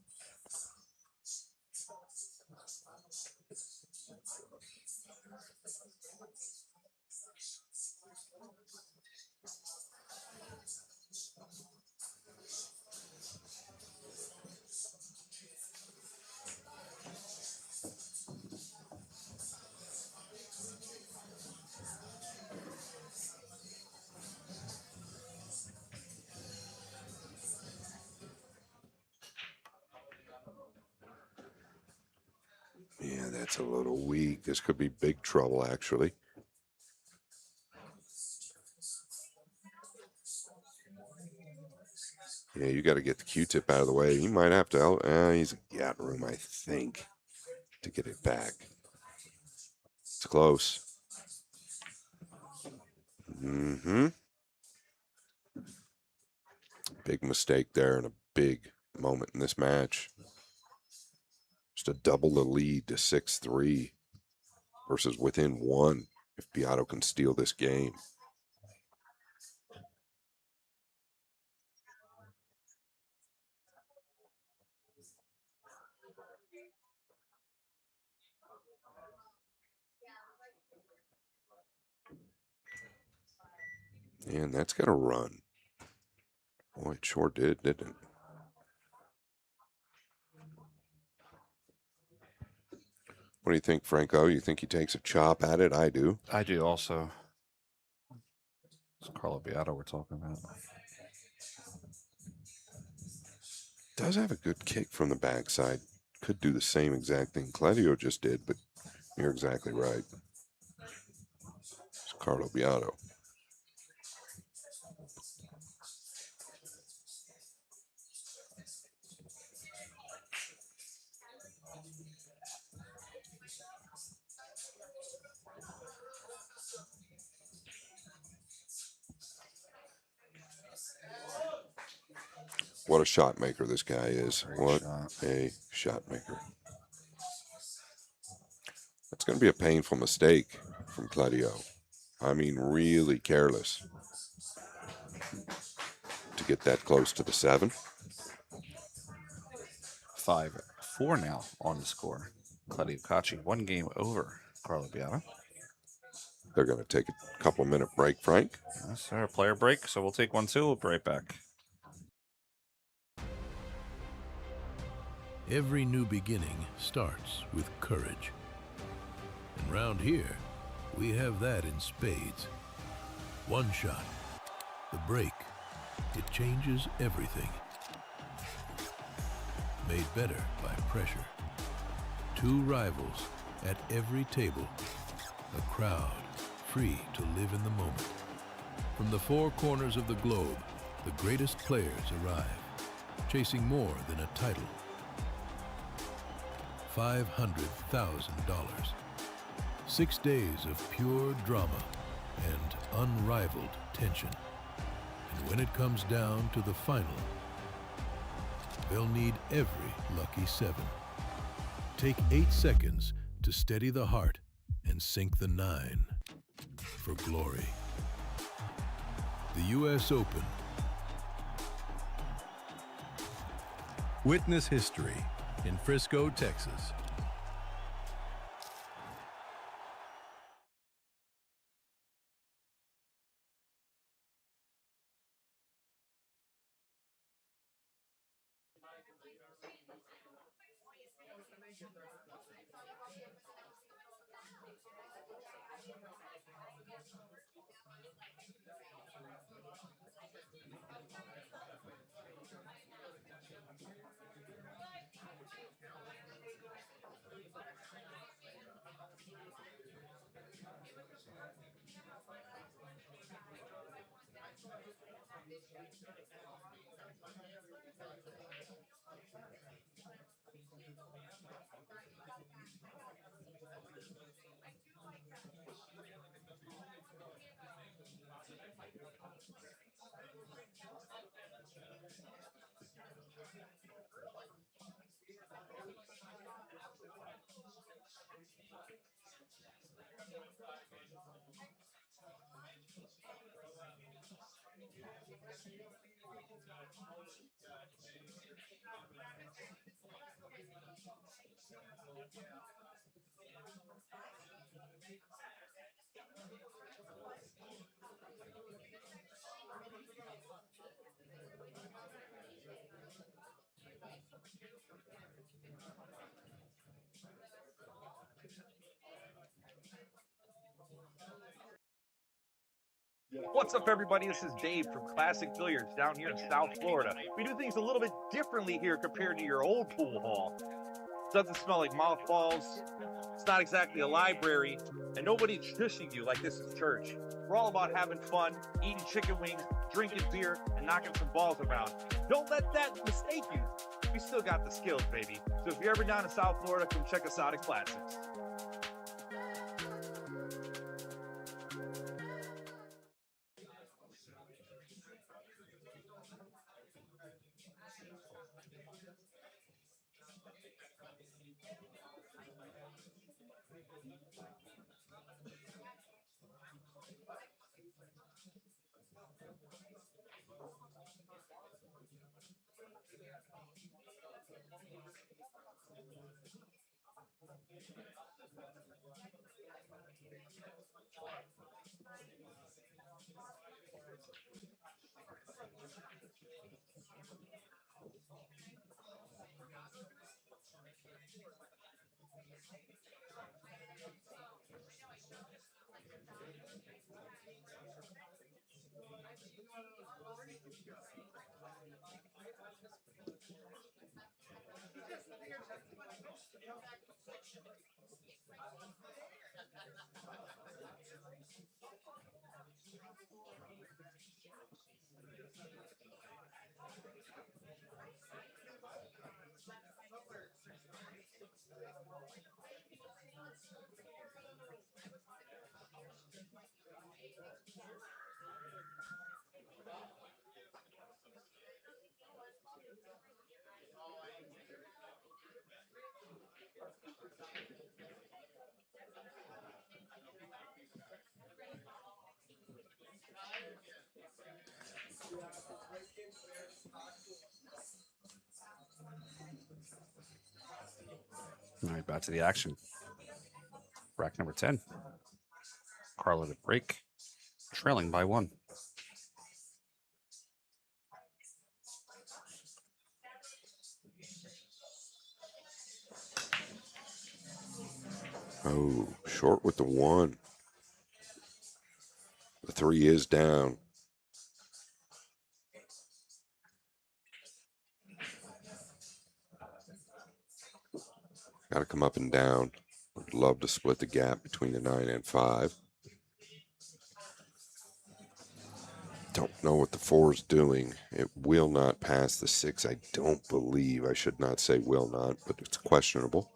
Yeah, that's a little weak. This could be big trouble, actually. Yeah, you got to get the Q-tip out of the way. He might have to. He's got room, I think, to get it back. It's close. Big mistake there and a big moment in this match. Just to double the lead to 6-3 versus within 1 if Beato can steal this game. And that's got to run. Boy, it sure did, didn't it? What do you think, Franco? You think he takes a chop at it? I do. I do also. It's Carlo Beato we're talking about. Does have a good kick from the backside. Could do the same exact thing Claudio just did, but you're exactly right. It's Carlo Beato. What a shot maker this guy is. What a shot maker. That's going to be a painful mistake from Claudio. I mean, really careless to get that close to the 7. 5-4 now on the score. Claudio Cacci, 1 game over Carlo Beato. They're going to take a couple-minute break, Frank. Yes, sir. Player break, so we'll take one too. We'll be right back. Every new beginning starts with courage. And round here, we have that in spades. One shot, the break, it changes everything. Made better by pressure. 2 rivals at every table. A crowd free to live in the moment. From the four corners of the globe, the greatest players arrive, chasing more than a title. $500,000. 6 days of pure drama and unrivaled tension. And when it comes down to the final, they'll need every lucky 7. Take 8 seconds to steady the heart and sink the 9 for glory. The U.S. Open. Witness history in Frisco, Texas. What's up, everybody? This is Dave from Classic Billiards down here in South Florida. We do things a little bit differently here compared to your old pool hall. Doesn't smell like mothballs. It's not exactly a library, and nobody's shushing you like this is church. We're all about having fun, eating chicken wings, drinking beer, and knocking some balls around. Don't let that mistake you. We still got the skills, baby. So if you're ever down in South Florida, come check us out at Classics. All right, back to the action. Rack number 10. Carlo to break, trailing by 1. Oh, short with the 1. The 3 is down. Got to come up and down. Would love to split the gap between the 9 and 5. know what the 4 is doing. It will not pass the 6, I don't believe. I should not say will not, but it's questionable.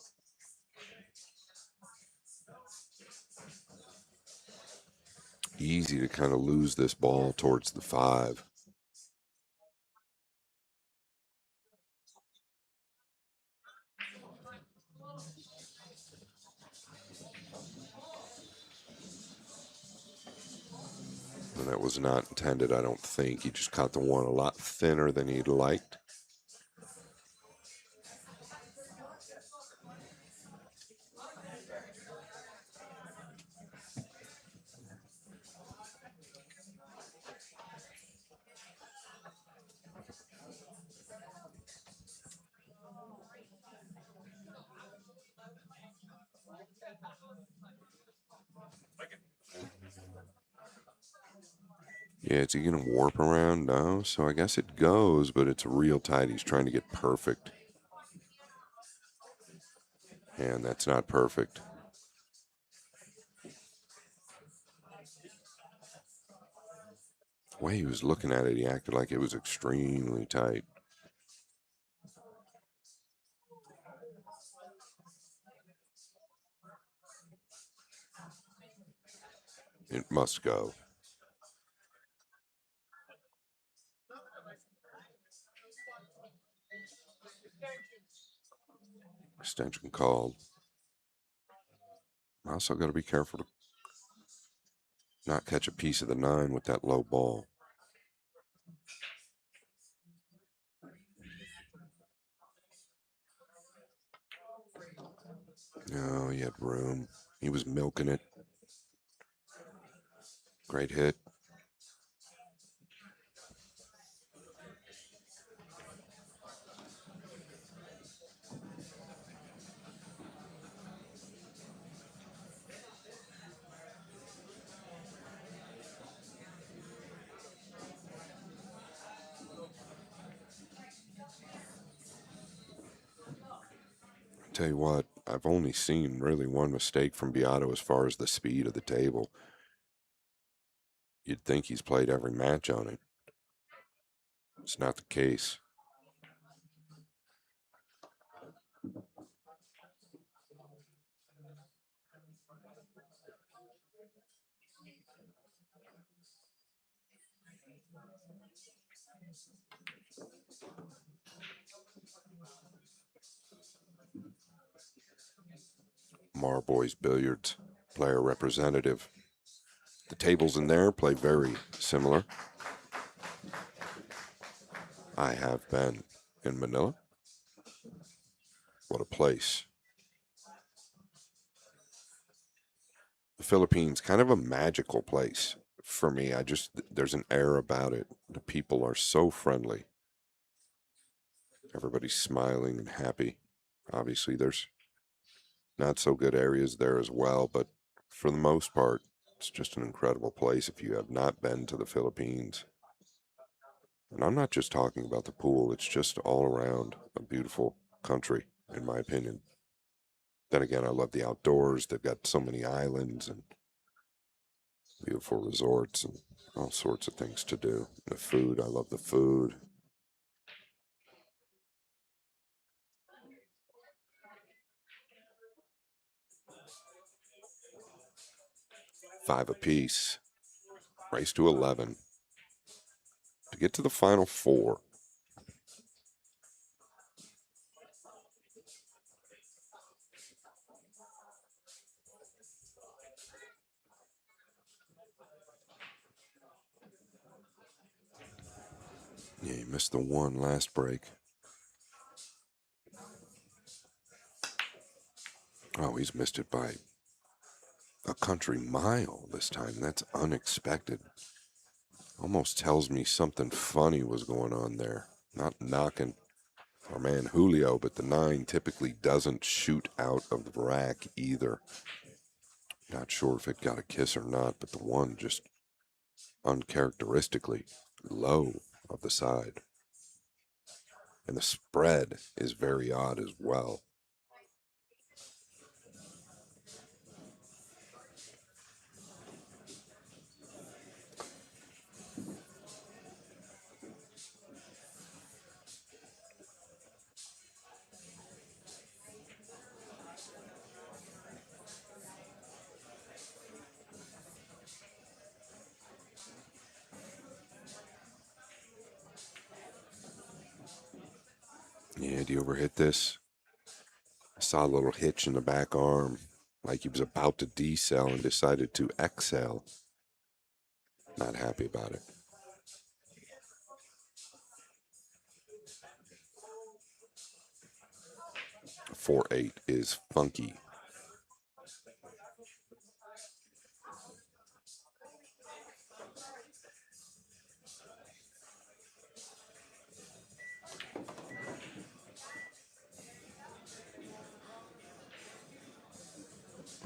Easy to kind of lose this ball towards the 5. And that was not intended, I don't think. He just caught the 1 a lot thinner than he'd liked. Yeah, is he going to warp around? No. So I guess it goes, but it's real tight. He's trying to get perfect. And that's not perfect. The way he was looking at it, he acted like it was extremely tight. It must go. Extension called. Also got to be careful to not catch a piece of the 9 with that low ball. No, he had room. He was milking it. Great hit. Tell you what, I've only seen really one mistake from Beato as far as the speed of the table. You'd think he's played every match on it. It's not the case. Marboys Billiards player representative. The tables in there play very similar. I have been in Manila. What a place. The Philippines, kind of a magical place for me. There's an air about it. The people are so friendly. Everybody's smiling and happy. Obviously, there's not so good areas there as well, but for the most part, it's just an incredible place if you have not been to the Philippines. And I'm not just talking about the pool, it's just all around a beautiful country, in my opinion. Then again, I love the outdoors. They've got so many islands and beautiful resorts and all sorts of things to do. The food, I love the food. Five apiece. Race to 11. To get to the final 4. Yeah, he missed the 1 last break. Oh, he's missed it by a country mile this time. That's unexpected. Almost tells me something funny was going on there. Not knocking our man Julio, but the 9 typically doesn't shoot out of the rack either. Not sure if it got a kiss or not, but the 1 just uncharacteristically low of the side. And the spread is very odd as well. Yeah, do you ever hit this? I saw a little hitch in the back arm, like he was about to decel and decided to excel. Not happy about it. 4-8 is funky.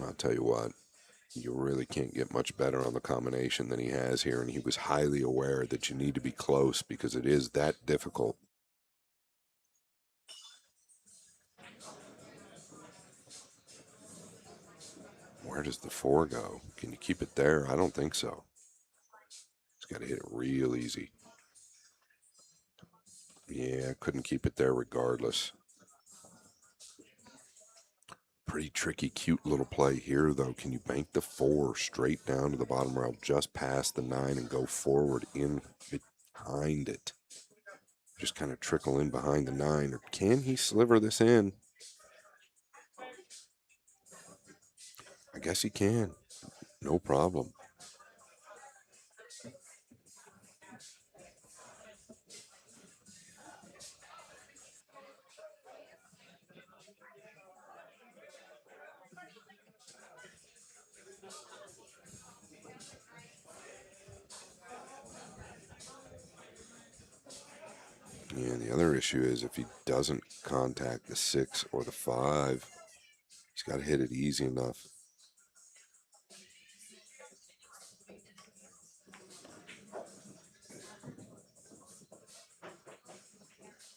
I'll tell you what, you really can't get much better on the combination than he has here, and he was highly aware that you need to be close because it is that difficult. Where does the 4 go? Can you keep it there? I don't think so. He's got to hit it real easy. Yeah, couldn't keep it there regardless. Pretty tricky, cute little play here, though. Can you bank the 4 straight down to the bottom rail, just past the 9, and go forward in behind it? Just kind of trickle in behind the 9, or can he sliver this in? I guess he can. No problem. Yeah, the other issue is if he doesn't contact the 6 or the 5, he's got to hit it easy enough.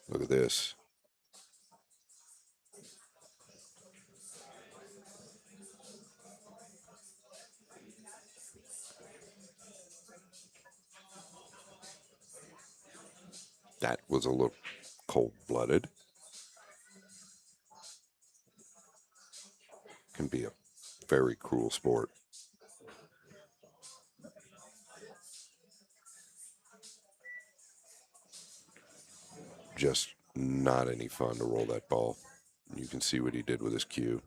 Look at this. That was a little cold-blooded. Can be a very cruel sport. Just not any fun to roll that ball. You can see what he did with his cue.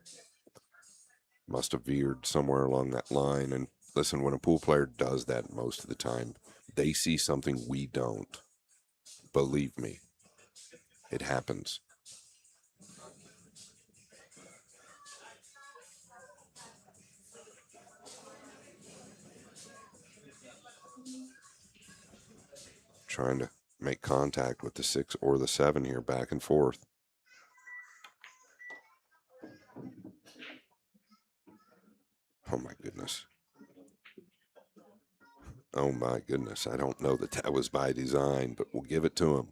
Must have veered somewhere along that line. And listen, when a pool player does that most of the time, they see something we don't. Believe me, it happens. Trying to make contact with the 6 or the 7 here, back and forth. Oh my goodness. Oh my goodness. I don't know that that was by design, but we'll give it to him.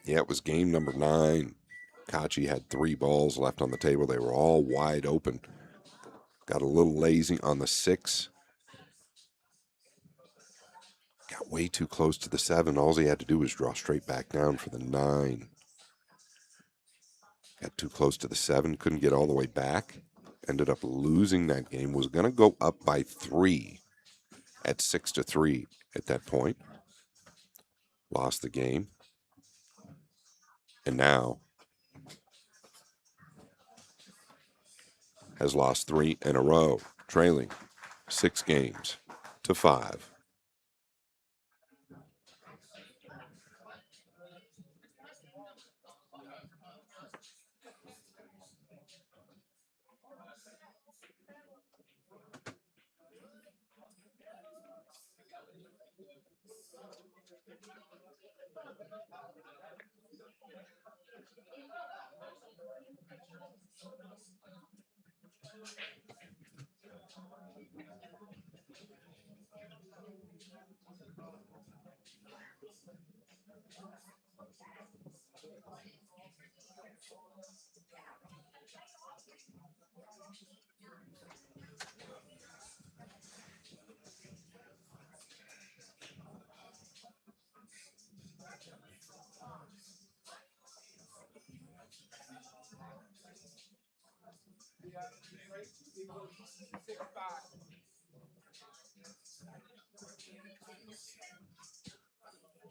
Yeah, it was game number 9. Kachi had 3 balls left on the table. They were all wide open. Got a little lazy on the 6. Got way too close to the 7. All he had to do was draw straight back down for the 9. Got too close to the 7. Couldn't get all the way back. Ended up losing that game. Was going to go up by 3 at 6-3 at that point. Lost the game. And now has lost 3 in a row, trailing 6 games to 5.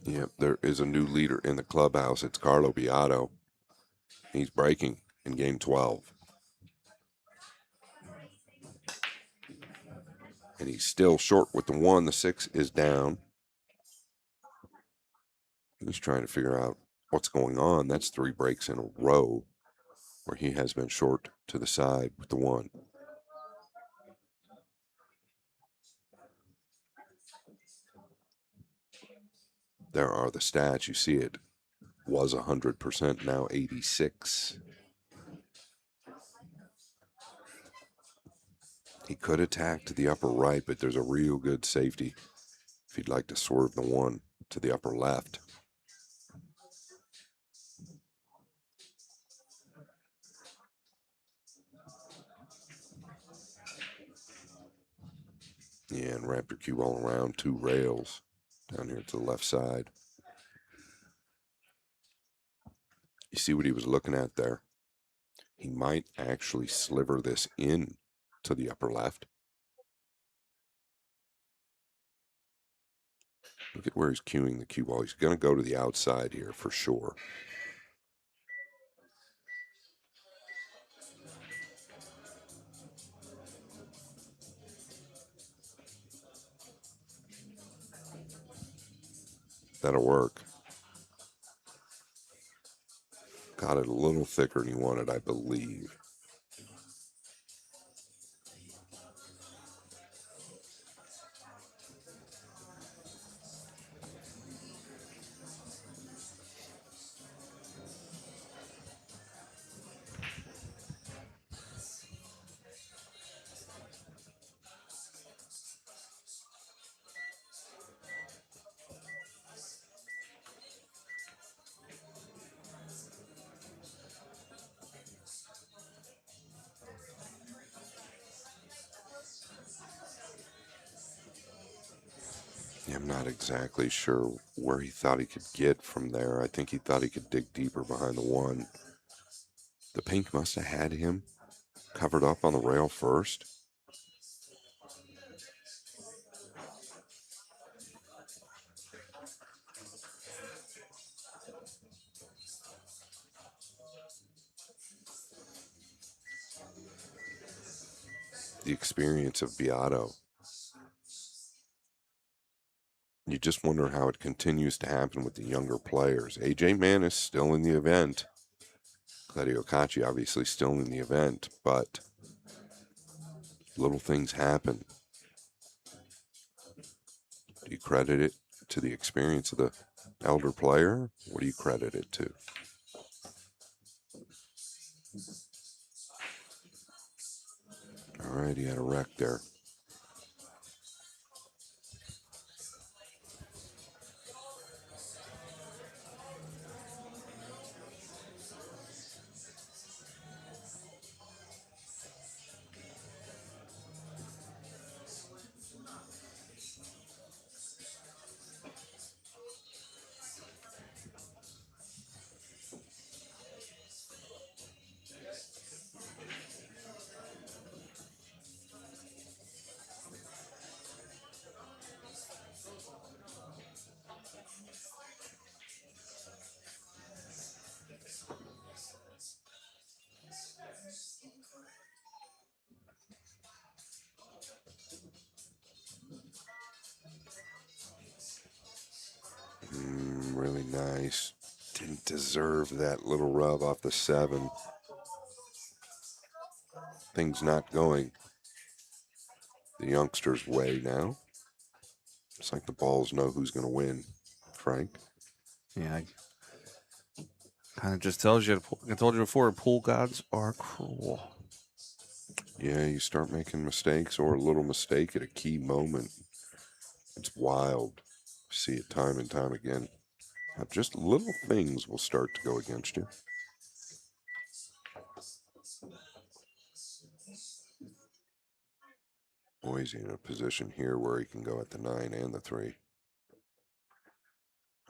Yep, there is a new leader in the clubhouse. It's Carlo Beato. He's breaking in game 12. And he's still short with the 1. The 6 is down. He's trying to figure out what's going on. That's 3 breaks in a row where he has been short to the side with the 1. There are the stats. You see it was 100%, now 86. He could attack to the upper right, but there's a real good safety if he'd like to swerve the 1 to the upper left. Yeah, and wrap your cue all around 2 rails down here to the left side. You see what he was looking at there? He might actually sliver this in to the upper left. Look at where he's cueing the cue ball. He's going to go to the outside here for sure. That'll work. Got it a little thicker than he wanted, I believe. I'm not exactly sure where he thought he could get from there. I think he thought he could dig deeper behind the 1. The pink must have had him covered up on the rail first. The experience of Beato. You just wonder how it continues to happen with the younger players. AJ Mann is still in the event. Claudio Cacci obviously still in the event, but little things happen. Do you credit it to the experience of the elder player? What do you credit it to? All right, he had a wreck there. Really nice. Didn't deserve that little rub off the 7. Things not going the youngsters' way now. It's like the balls know who's going to win, Frank. Yeah, kind of just tells you. I told you before, pool gods are cruel. Yeah, you start making mistakes or a little mistake at a key moment. It's wild. See it time and time again. How just little things will start to go against you. Boy's in a position here where he can go at the 9 and the 3.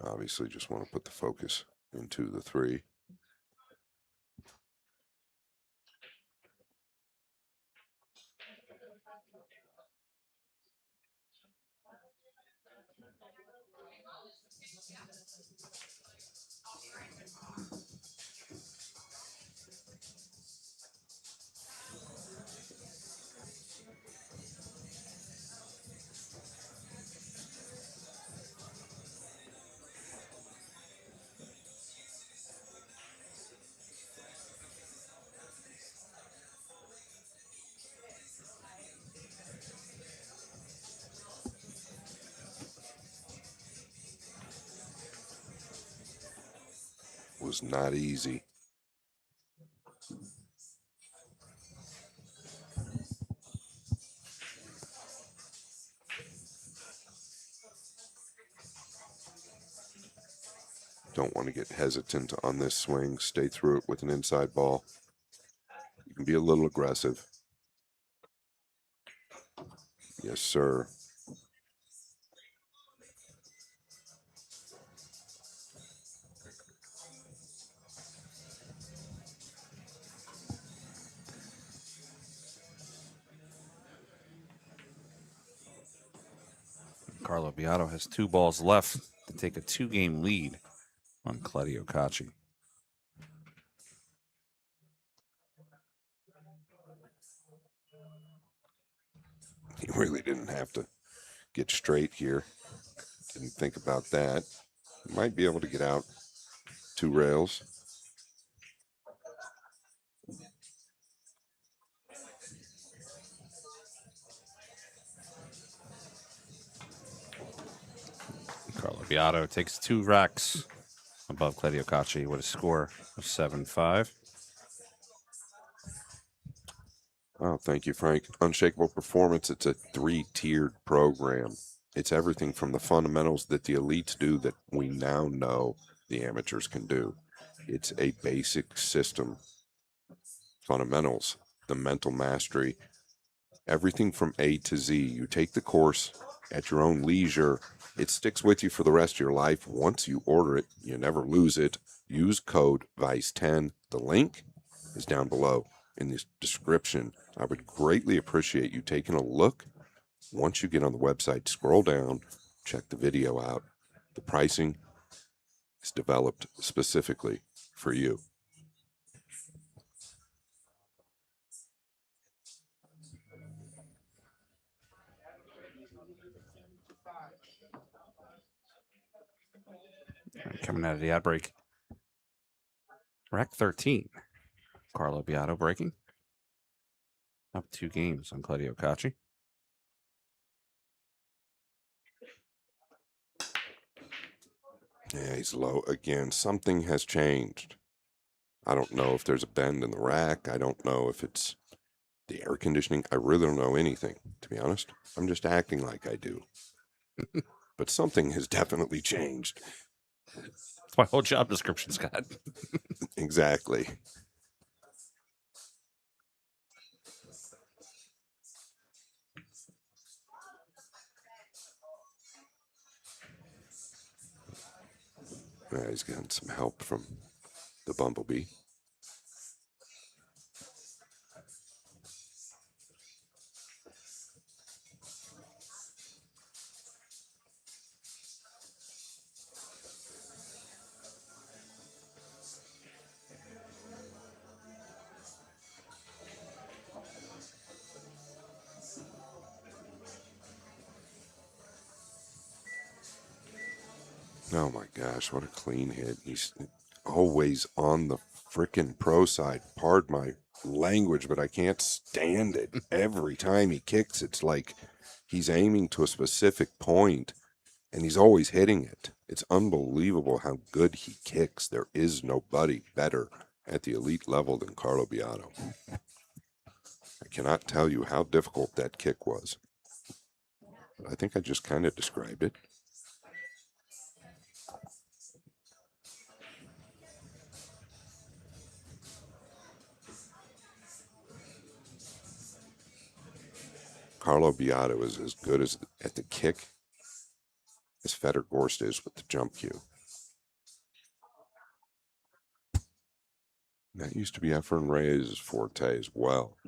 Obviously, just want to put the focus into the 3. was not easy. Don't want to get hesitant on this swing. Stay through it with an inside ball. You can be a little aggressive. Yes, sir. Carlo Beato has 2 balls left to take a 2-game lead on Claudio Cacci. He really didn't have to get straight here. Didn't think about that. Might be able to get out 2 rails. Carlo Beato takes 2 racks above Claudio Cacci with a score of 7-5. Oh, thank you, Frank. Unshakable Performance, it's a 3-tiered program. It's everything from the fundamentals that the elites do that we now know the amateurs can do. It's a basic system, fundamentals, the mental mastery, everything from A to Z. You take the course at your own leisure. It sticks with you for the rest of your life. Once you order it, you never lose it. Use code VICE10. The link is down below in the description. I would greatly appreciate you taking a look. Once you get on the website, scroll down, check the video out. The pricing is developed specifically for you. Coming out of the ad break. Rack 13. Carlo Beato breaking. Up 2 games on Claudio Cacci. Yeah, he's low again. Something has changed. I don't know if there's a bend in the rack. I don't know if it's the air conditioning. I really don't know anything, to be honest. I'm just acting like I do. But something has definitely changed. That's my whole job description, Scott. Exactly. He's gotten some help from the Bumblebee. Oh my gosh, what a clean hit. He's always on the frickin' pro side. Pardon my language, but I can't stand it. Every time he kicks, it's like he's aiming to a specific point and he's always hitting it. It's unbelievable how good he kicks. There is nobody better at the elite level than Carlo Beato. I cannot tell you how difficult that kick was. I think I just kind of described it. Carlo Beato is as good as at the kick as Fedor Gorst is with the jump cue. That used to be Efren Reyes' forte as well.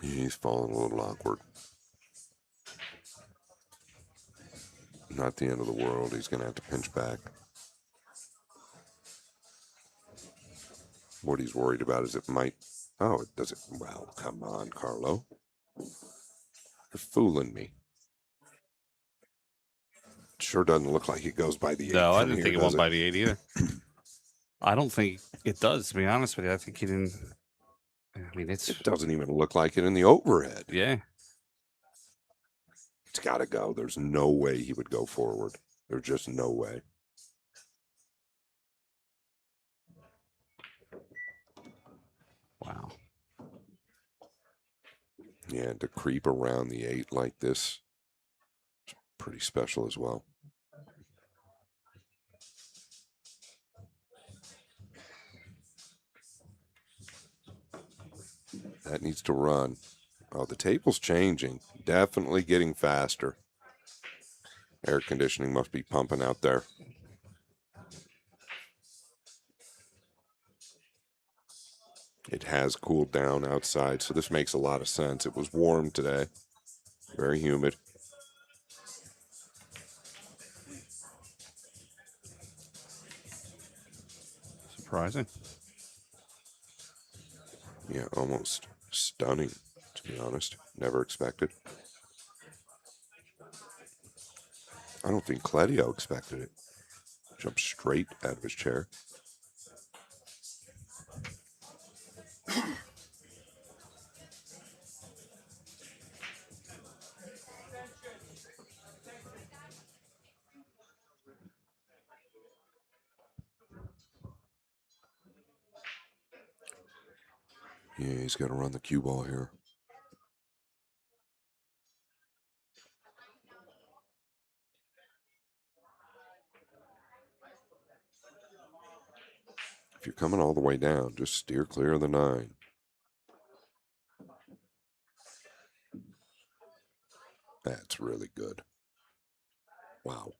He's falling a little awkward. Not the end of the world. He's going to have to pinch back. What he's worried about is it might. Oh, it doesn't. Well, come on, Carlo. You're fooling me. It sure doesn't look like it goes by the 8 No, I from didn't here, think it does went by the 8 either. I don't think it does, to be honest with you. I think he didn't. I mean, it's. It doesn't even look like it in the overhead. Yeah. It's got to go. There's no way he would go forward. There's just no way. Wow. Yeah, to creep around the 8 like this, is pretty special as well. That needs to run. Oh, the table's changing. Definitely getting faster. Air conditioning must be pumping out there. It has cooled down outside, so this makes a lot of sense. It was warm today, very humid. Surprising. Yeah, almost stunning, to be honest. Never expected. I don't think Claudio expected it. Jumped straight out of his chair. Yeah, he's got to run the cue ball here. If you're coming all the way down, just steer clear of the 9. That's really good. Wow.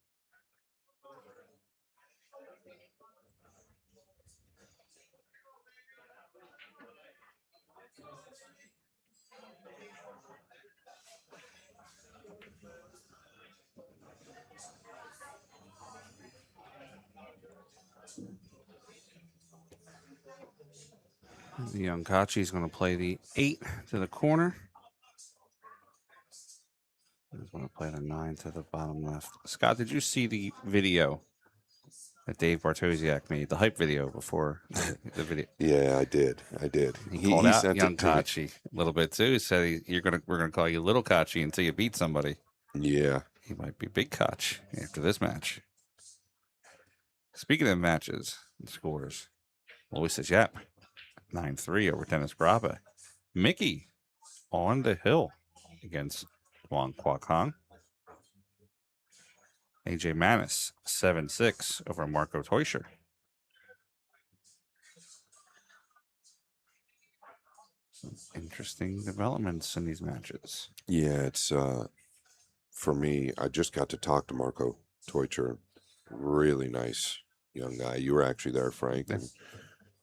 The young Kachi's going to play the 8 to the corner. He's going to play the 9 to the bottom left. Scott, did you see the video that Dave Bartosiak made, the hype video before the video? Yeah, I did. He called out sent young it to me. Kachi a little bit too. He said we're gonna call you Little Kachi until you beat somebody. Yeah. He might be Big Koch after this match. Speaking of matches and scores, Luis Yap 9-3 over Dennis Braba. Mickey on the hill against Wong Kwok Hong. AJ Manis 7-6 over Marco Teuscher. Some interesting developments in these matches. Yeah, it's for me, I just got to talk to Marco Teuscher. Really nice young guy. You were actually there, Frank, and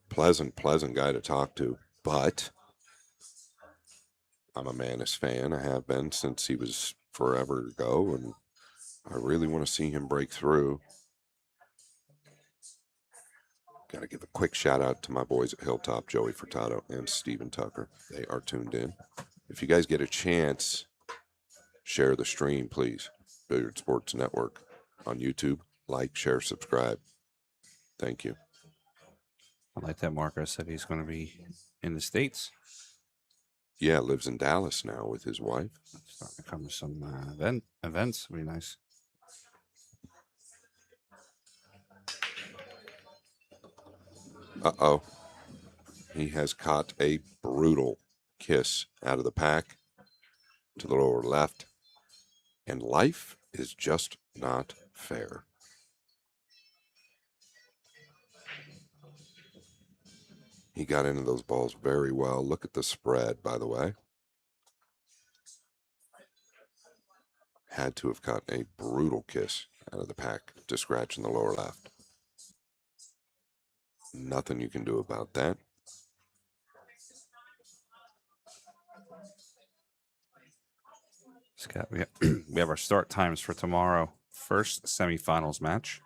pleasant guy to talk to. But I'm a Manis fan. I have been since he was forever ago, and I really want to see him break through. Got to give a quick shout out to my boys at Hilltop, Joey Furtado and Steven Tucker. They are tuned in. If you guys get a chance, share the stream, please. Billiard Sports Network on YouTube. Like, share, subscribe. Thank you. I like that Marco said he's going to be in the States. Yeah, lives in Dallas now with his wife. Starting to come some events. Would be nice. Uh-oh. He has caught a brutal kiss out of the pack to the lower left. And life is just not fair. He got into those balls very well. Look at the spread, by the way. Had to have caught a brutal kiss out of the pack to scratch in the lower left. Nothing you can do about that. Scott, we have our start times for tomorrow. First semifinals match,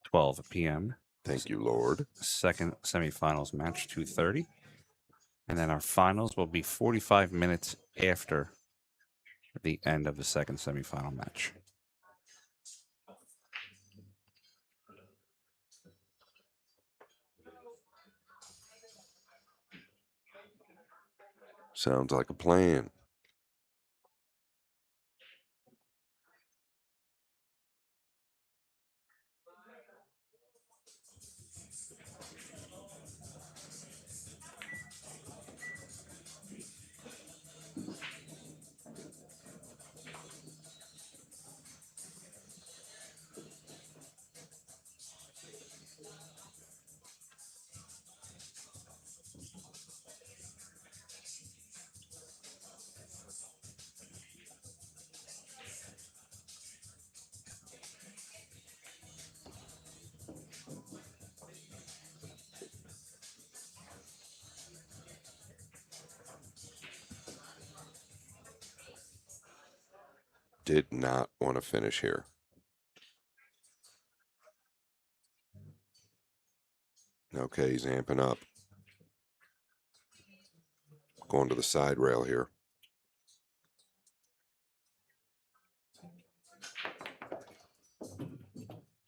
12 p.m. Thank you, Lord. Second semifinals match 2:30, and then our finals will be 45 minutes after the end of the second semifinal match. Sounds like a plan. Did not want to finish here. Okay, he's amping up. Going to the side rail here.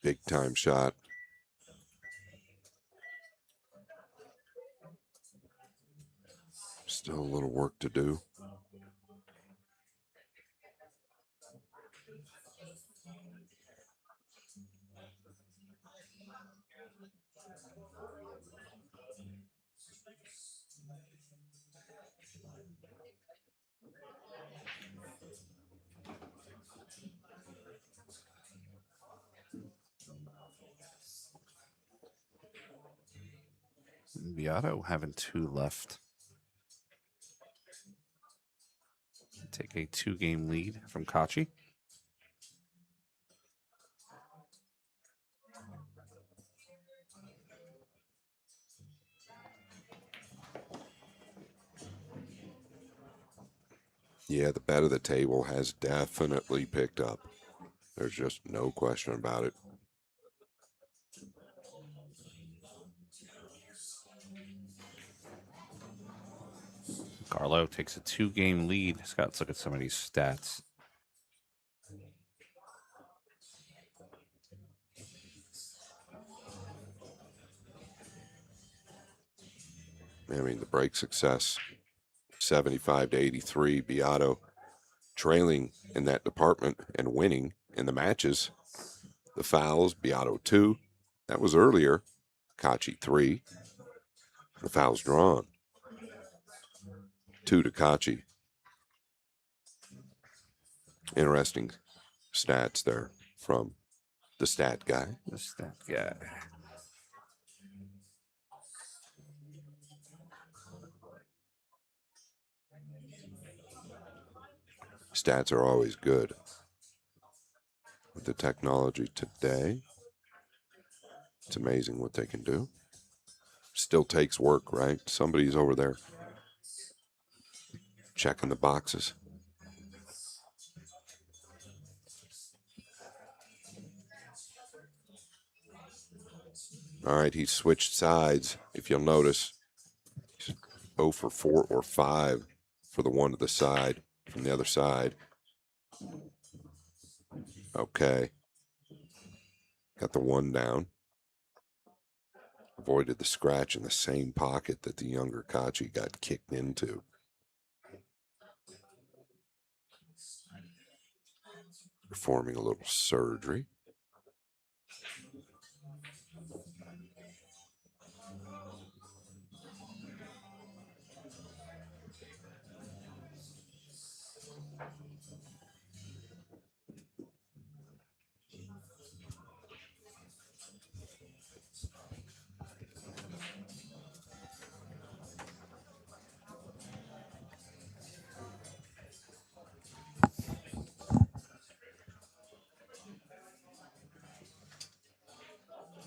Big time shot. Still a little work to do. Beato having 2 left. Take a 2-game lead from Kachi. Yeah, the bet of the table has definitely picked up. There's just no question about it. Carlo takes a 2-game lead. Scott, let's look at some of these stats. I mean, the break success, 75 to 83. Beato trailing in that department and winning in the matches. The fouls, Beato 2. That was earlier. Kachi 3. The fouls drawn. 2 to Kachi. Interesting stats there from the stat guy. The stat guy. Stats are always good. With the technology today, it's amazing what they can do. Still takes work, right? Somebody's over there checking the boxes. All right, he switched sides. If you'll notice, he's 0 for 4 or 5 for the one to the side from the other side. Okay. Got the one down. Avoided the scratch in the same pocket that the younger Kachi got kicked into. Performing a little surgery.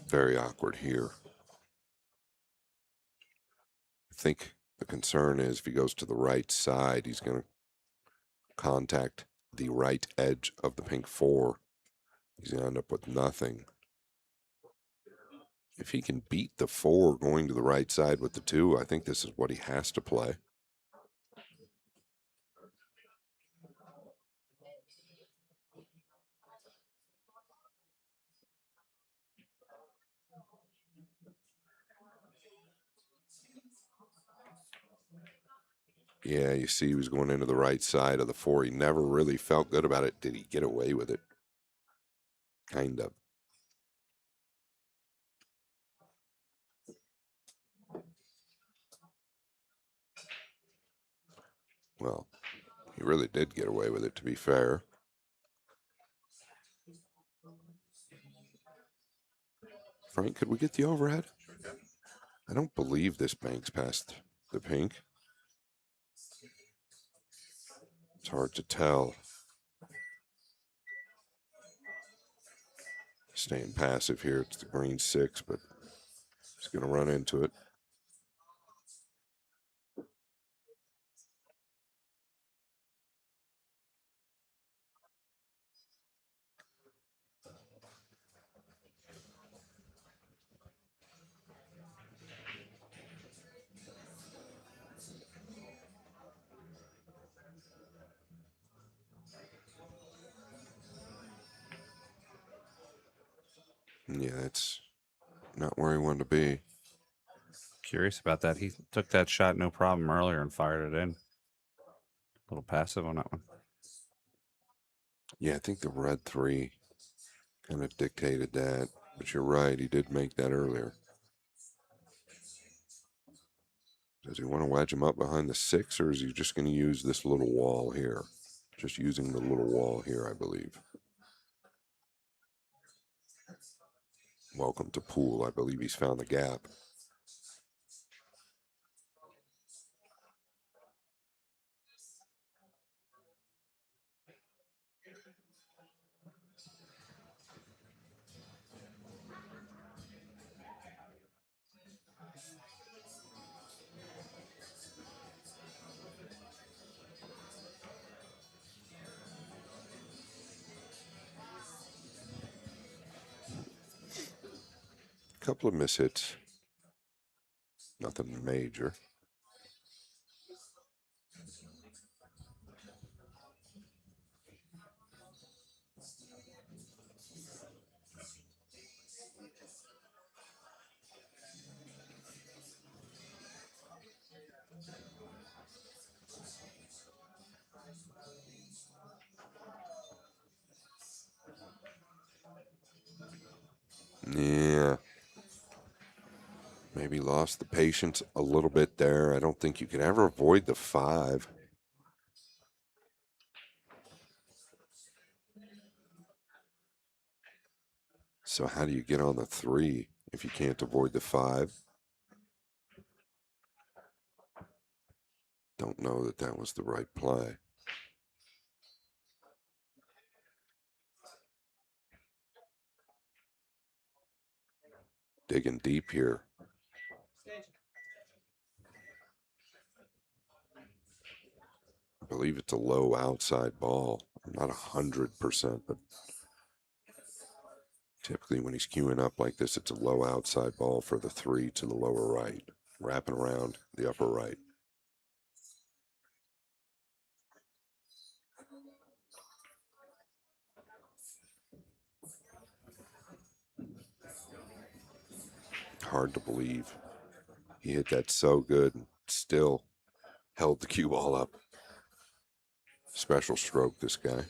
Very awkward here. I think the concern is if he goes to the right side, he's going to contact the right edge of the pink 4. He's going to end up with nothing. If he can beat the 4 going to the right side with the 2, I think this is what he has to play. Yeah, you see he was going into the right side of the 4. He never really felt good about it. Did he get away with it? Kind of. Well, he really did get away with it, to be fair. Frank, could we get the overhead? I don't believe this banks past the pink. It's hard to tell. Staying passive here. It's the green 6, but he's going to run into it. Yeah, that's not where he wanted to be. Curious about that. He took that shot no problem earlier and fired it in. A little passive on that one. Yeah, I think the red 3 kind of dictated that. But you're right, he did make that earlier. Does he want to wedge him up behind the 6, or is he just going to use this little wall here? Just using the little wall here, I believe. Welcome to pool. I believe he's found the gap. Couple of mishits. Nothing major. Yeah. Maybe lost the patience a little bit there. I don't think you can ever avoid the 5. So how do you get on the 3 if you can't avoid the 5? Don't know that that was the right play. Digging deep here. I believe it's a low outside ball. I'm not 100%, but typically when he's queuing up like this, it's a low outside ball for the 3 to the lower right, wrapping around the upper right. Hard to believe. He hit that so good and still held the cue ball up. Special stroke, this guy.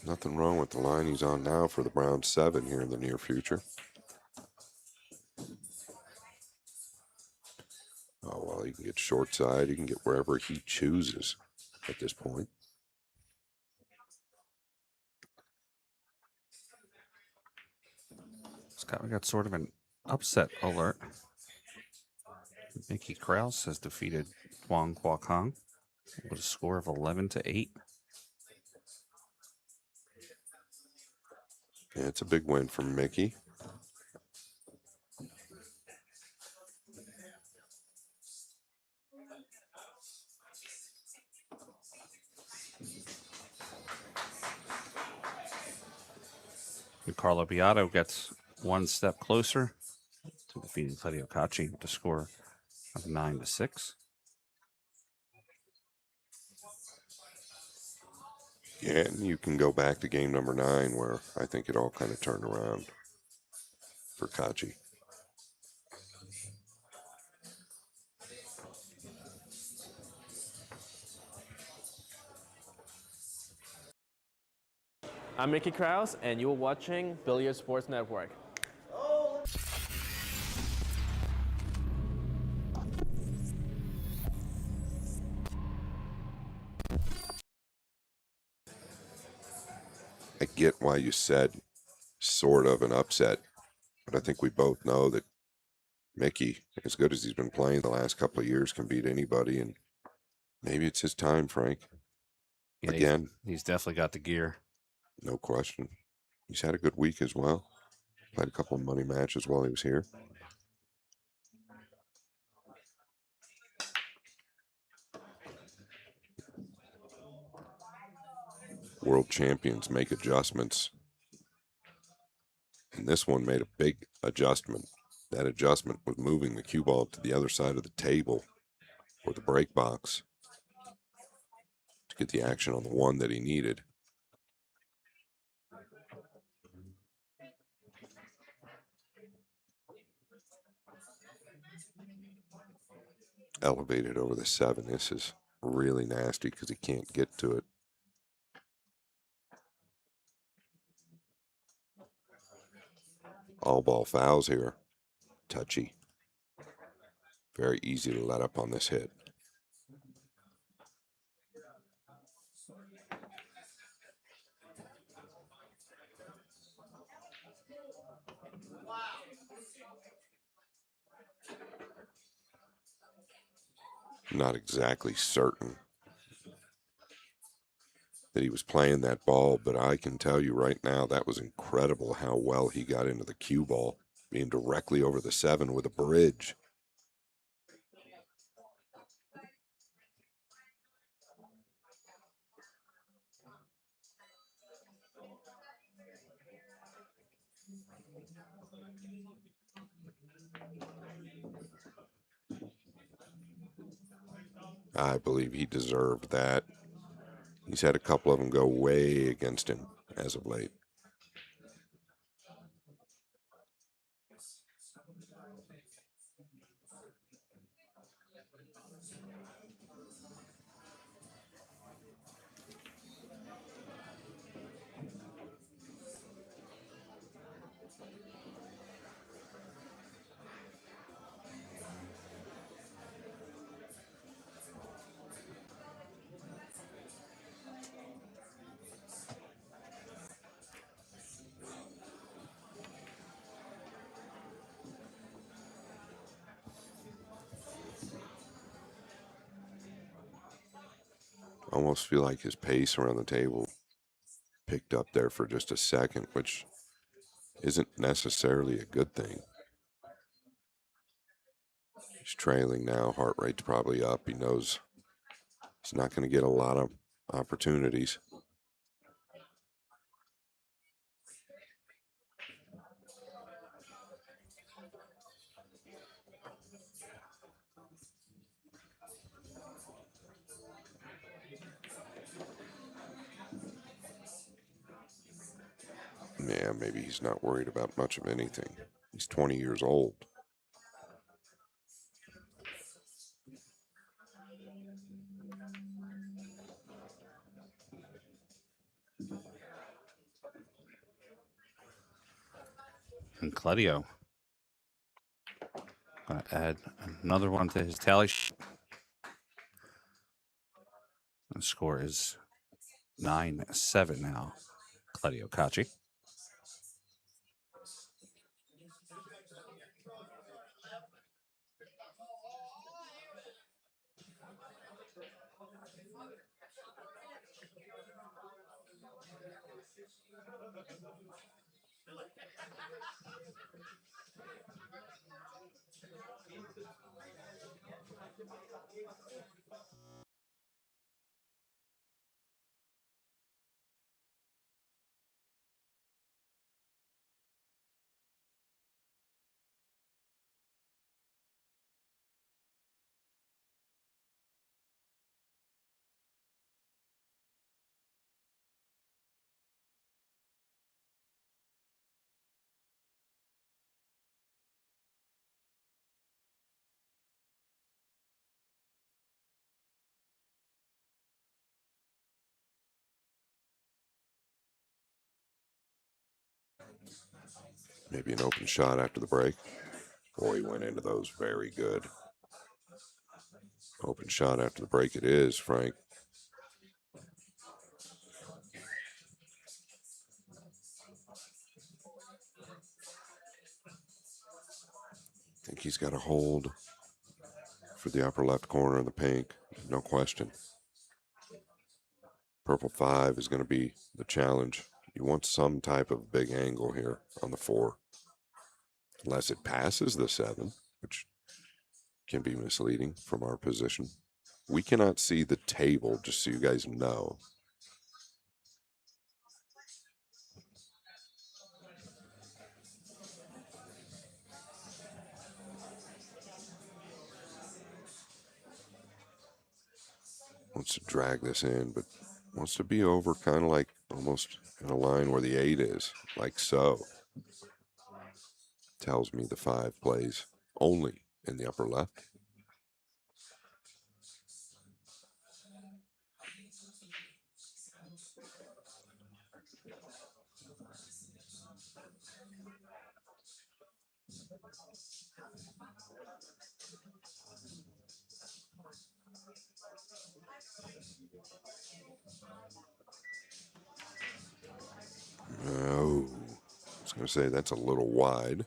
Nothing wrong with the line he's on now for the Browns 7 here in the near future. Oh, well, Well, he can get short side. He can get wherever he chooses at this point. Scott, we got sort of an upset alert. Mickey Krause has defeated Wang Guokong with a score of 11-8. Yeah, it's a big win for Mickey. And Carlo Beato gets one step closer to defeating Claudio Cacci with a score of 9-6. Yeah, and you can go back to game number 9 where I think it all kind of turned around for Cacci. I'm Mickey Krause, and you're watching Billiard Sports Network. I get why you said sort of an upset, but I think we both know that Mickey, as good as he's been playing the last couple of years, can beat anybody, and maybe it's his time, Frank. Yeah, Again, he's definitely got the gear. no question. He's had a good week as well. Played a couple of money matches while he was here. World champions make adjustments. And this one made a big adjustment. That adjustment was moving the cue ball to the other side of the table or the break box to get the action on the one that he needed. Elevated over the 7. This is really nasty because he can't get to it. All ball fouls here. Touchy. Very easy to let up on this hit. Not exactly certain that he was playing that ball, but I can tell you right now that was incredible how well he got into the cue ball, being directly over the 7 with a bridge. I believe he deserved that. He's had a couple of them go way against him as of late. I almost feel like his pace around the table picked up there for just a second, which isn't necessarily a good thing. He's trailing now, heart rate's probably up. He knows he's not going to get a lot of opportunities. Yeah, maybe he's not worried about much of anything. He's 20 years old. And Claudio Gonna add another one to his tally sheet. The score is 9-7 now. Claudio Cacci. Maybe an open shot after the break. Boy, he went into those very good. Open shot after the break it is, Frank. I think he's got a hold for the upper left corner of the pink. No question. Purple 5 is going to be the challenge. You want some type of big angle here on the 4. Unless it passes the 7, which can be misleading from our position. We cannot see the table, just so you guys know. Wants to drag this in, but wants to be over kind of like almost in a line where the 8 is, like so. Tells me the 5 plays only in the upper left. Oh, I was going to say that's a little wide.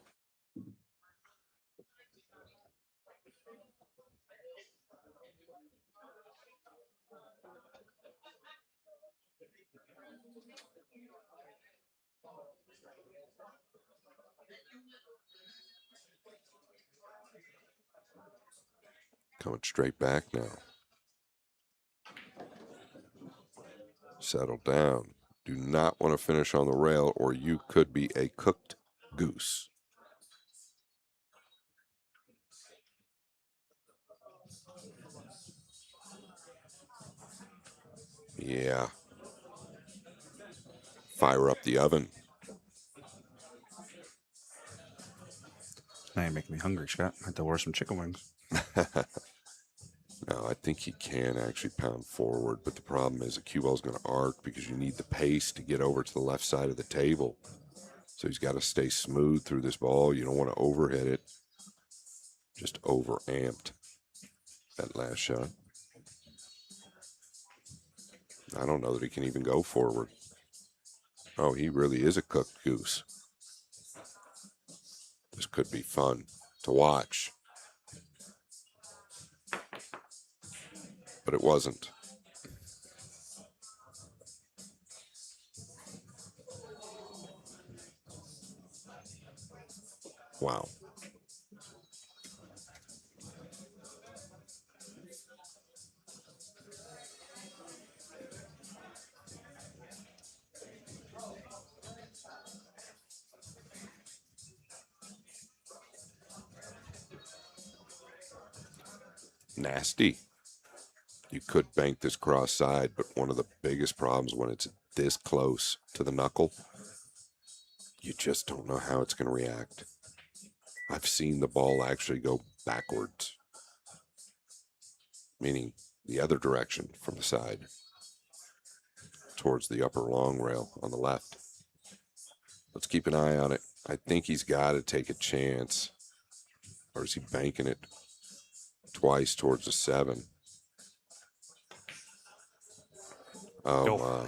Coming straight back now. Settle down. Do not want to finish on the rail, or you could be a cooked goose. Yeah. Fire up the oven. Now you're making me hungry, Scott. I have to order some chicken wings. No, I think he can actually pound forward, but the problem is the cue ball's going to arc because you need the pace to get over to the left side of the table. So he's got to stay smooth through this ball. You don't want to overhit it. Just over amped that last shot. I don't know that he can even go forward. Oh, he really is a cooked goose. This could be fun to watch. But it wasn't. Wow. Nasty. You could bank this cross side, but one of the biggest problems when it's this close to the knuckle, you just don't know how it's going to react. I've seen the ball actually go backwards, meaning the other direction from the side, towards the upper long rail on the left. Let's keep an eye on it. I think he's got to take a chance. Or is he banking it twice towards the 7? Oh, Nope. my.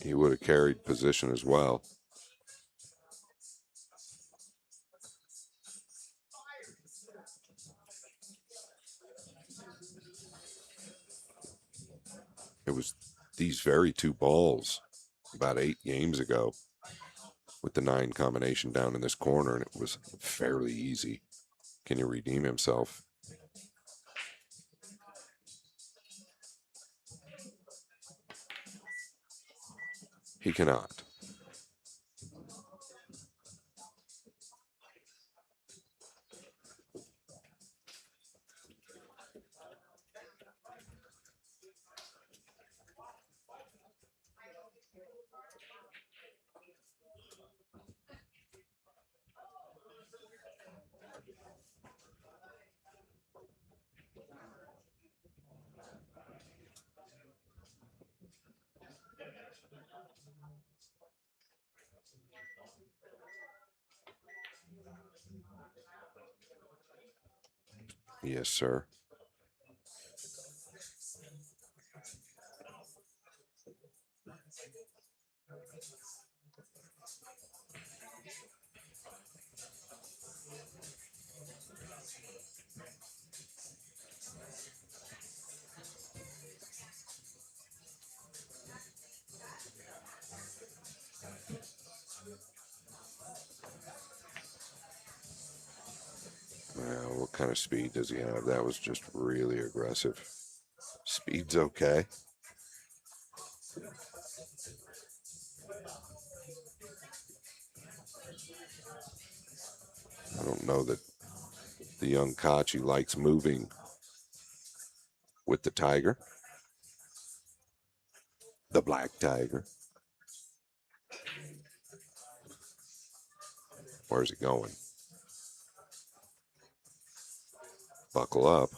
He would have carried position as well. It was these very 2 balls about 8 games ago with the 9 combination down in this corner, and it was fairly easy. Can he redeem himself? He cannot. Yes, sir. Well, what kind of speed does he have? That was just really aggressive. Speed's okay. I don't know that the young Kachi likes moving with the Tiger. The Black Tiger. Where's it going? Buckle up.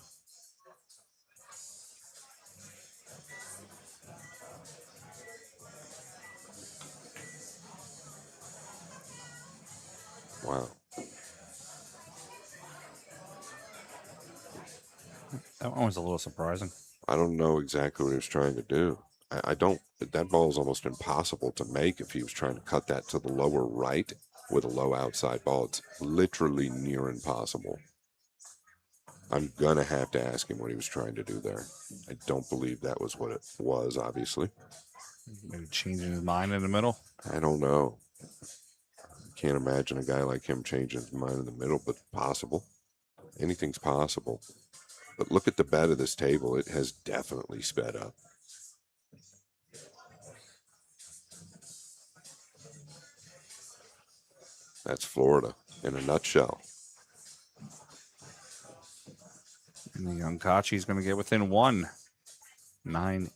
Wow. That one was a little surprising. I don't know exactly what he was trying to do. I don't. That ball is almost impossible to make if he was trying to cut that to the lower right with a low outside ball. It's literally near impossible. I'm going to have to ask him what he was trying to do there. I don't believe that was what it was, obviously. Maybe changing his mind in the middle. I don't know. Can't imagine a guy like him changing his mind in the middle, but possible. Anything's possible. But look at the bed of this table. It has definitely sped up. That's Florida in a nutshell. And the young Kachi's going to get within 1. 9-8.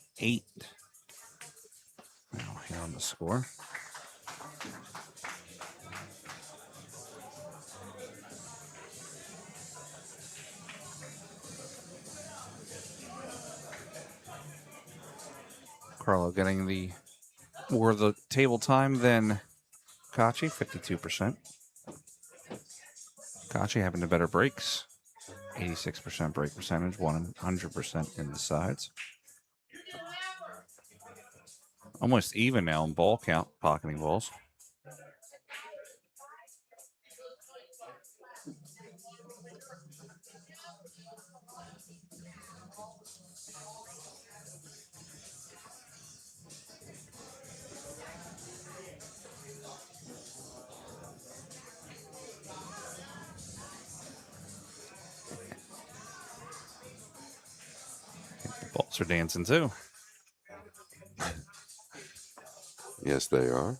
Now here on the score. Carlo getting the more of the table time than Kachi, 52%. Kachi having the better breaks, 86% break percentage, 100% in the sides. Almost even now in ball count, pocketing balls. Balls are dancing too. Yes, they are.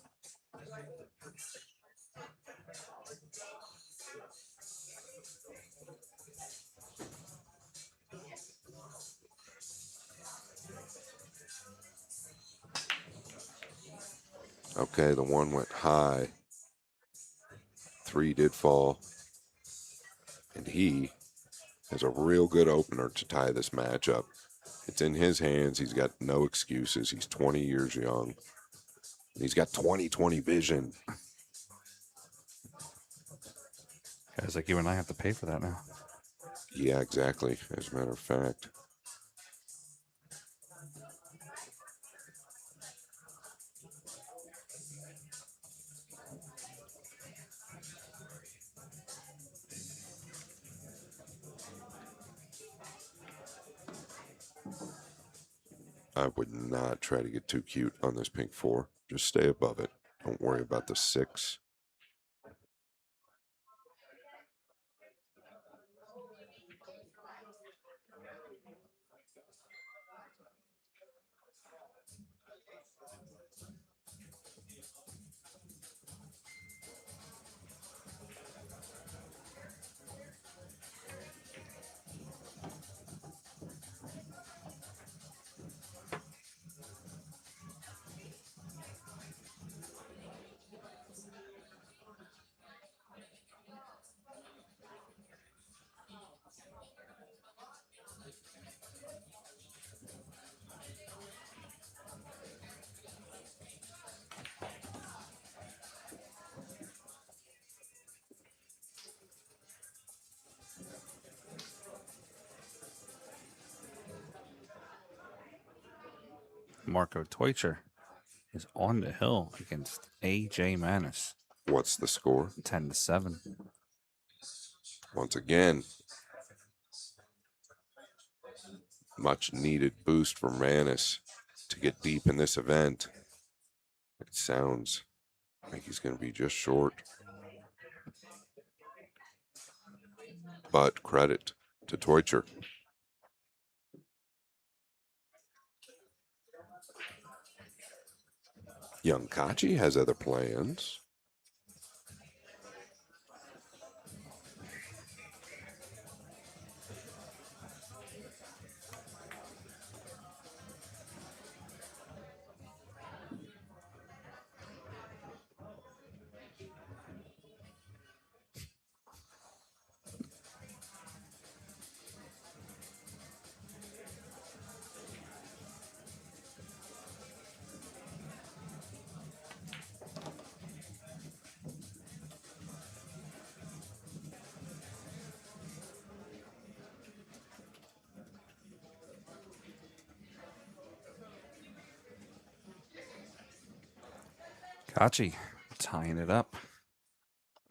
Okay, the 1 went high. 3 did fall. And he has a real good opener to tie this match up. It's in his hands. He's got no excuses. He's 20 years young. He's got 20/20 vision. Guys like you and I have to pay for that now. Yeah, exactly. As a matter of fact. I would not try to get too cute on this pink 4. Just stay above it. Don't worry about the 6. Marco Teutcher is on the hill against AJ Manis. What's the score? 10-7. Once again, much needed boost for Manis to get deep in this event. It sounds like he's going to be just short. But credit to Teutcher. Young Kachi has other plans. Kachi tying it up.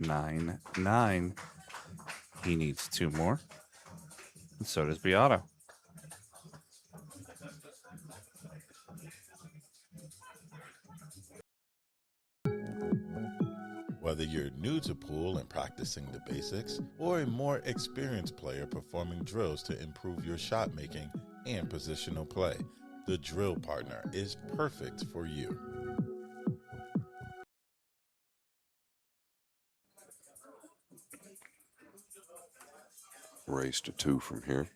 9-9. He needs 2 more. And so does Beato. Whether you're new to pool and practicing the basics, or a more experienced player performing drills to improve your shot making and positional play, the drill partner is perfect for you. Race to 2 from here.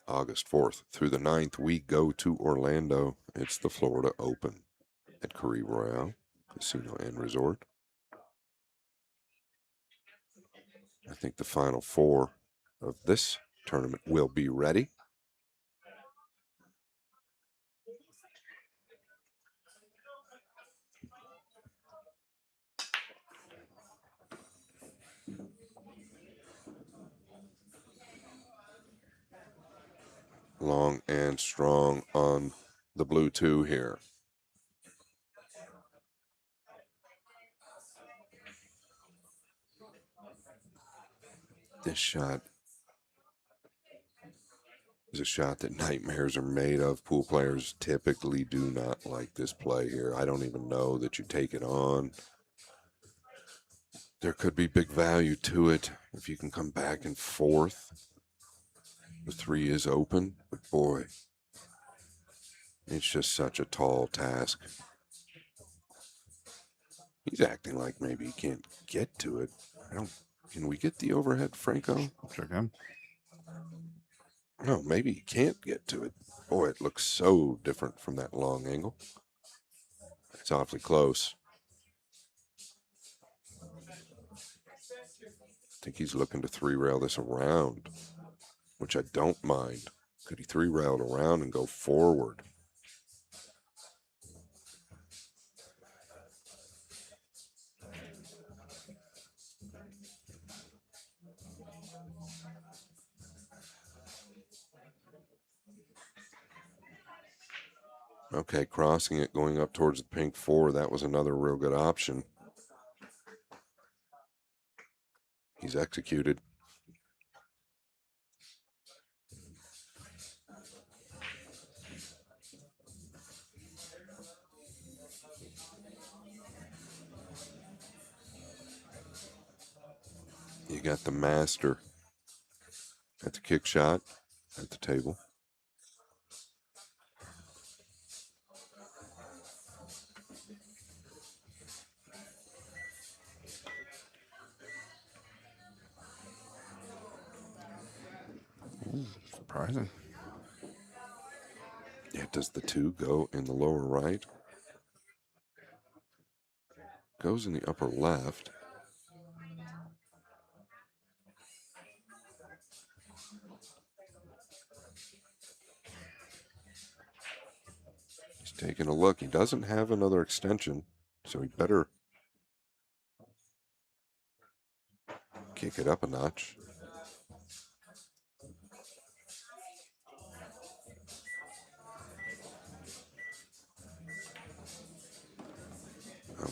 August 4th through the 9th, we go to Orlando. It's the Florida Open at Caribe Royale Casino and Resort. I think the final 4 of this tournament will be ready. Long and strong on the blue 2 here. This shot is a shot that nightmares are made of. Pool players typically do not like this play here. I don't even know that you take it on. There could be big value to it if you can come back in 4th. The 3 is open, but boy, it's just such a tall task. He's acting like maybe he can't get to it. Can we get the overhead, Franco? Sure can. No, maybe he can't get to it. Boy, it looks so different from that long angle. It's awfully close. I think he's looking to 3-rail this around, which I don't mind. Could he 3-rail it around and go forward? Okay, crossing it, going up towards the pink 4. That was another real good option. He's executed. You got the master at the kick shot at the table. Surprising. Yeah, does the 2 go in the lower right? Goes in the upper left. He's taking a look. He doesn't have another extension, so he better kick it up a notch.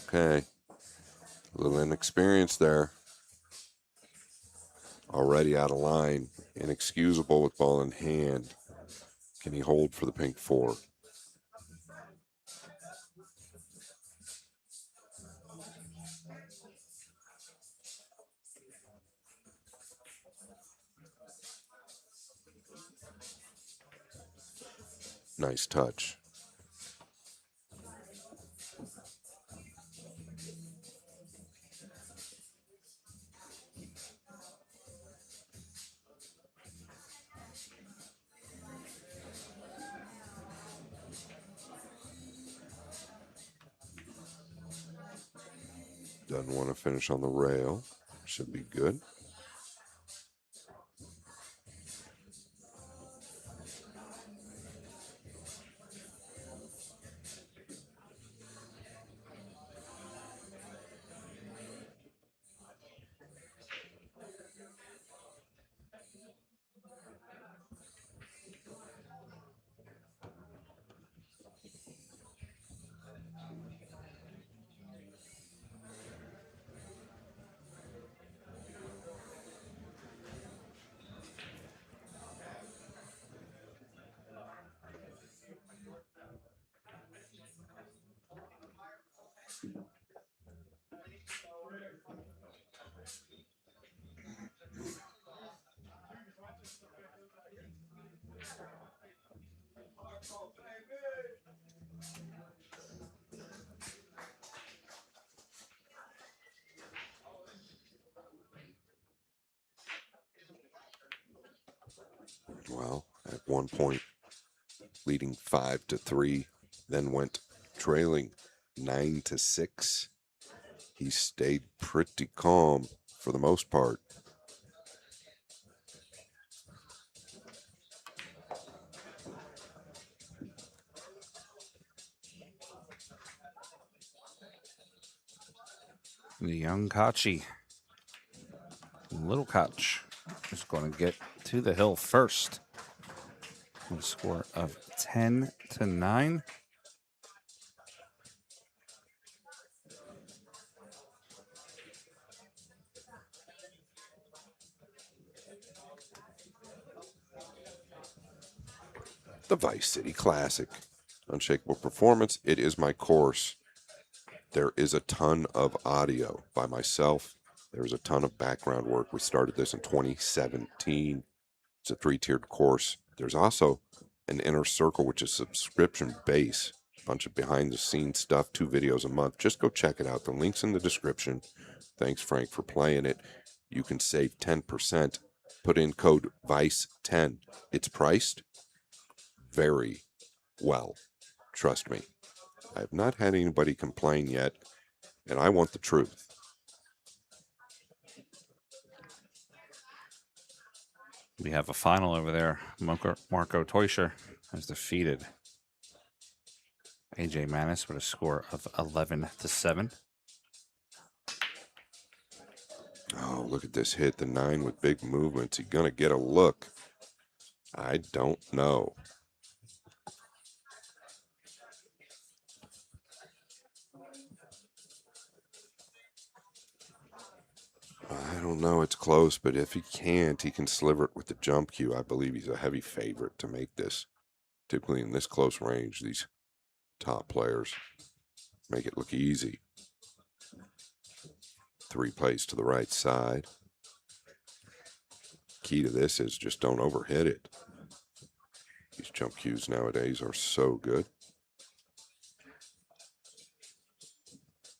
Okay. A little inexperience there. Already out of line. Inexcusable with ball in hand. Can he hold for the pink 4? Nice touch. Doesn't want to finish on the rail. Should be good. Well, at one point, leading 5-3, then went trailing 9-6. He stayed pretty calm for the most part. The young Kachi. Little Koch is going to get to the hill first. With a score of 10-9. The Vice City Classic. Unshakable performance. It is my course. There is a ton of audio by myself. There's a ton of background work. We started this in 2017. It's a 3-tiered course. There's also an inner circle, which is subscription base. A bunch of behind the scenes stuff, 2 videos a month. Just go check it out. The link's in the description. Thanks, Frank, for playing it. You can save 10%. Put in code VICE10. It's priced very well. Trust me. I have not had anybody complain yet, and I want the truth. We have a final over there. Marco Teuscher has defeated AJ Manis with a score of 11-7. Oh, look at this hit. The 9 with big movements. He going to get a look? I don't know. I don't know. It's close, but if he can't, he can sliver it with the jump cue. I believe he's a heavy favorite to make this. Typically in this close range, these top players make it look easy. 3 plays to the right side. Key to this is just don't overhit it. These jump cues nowadays are so good.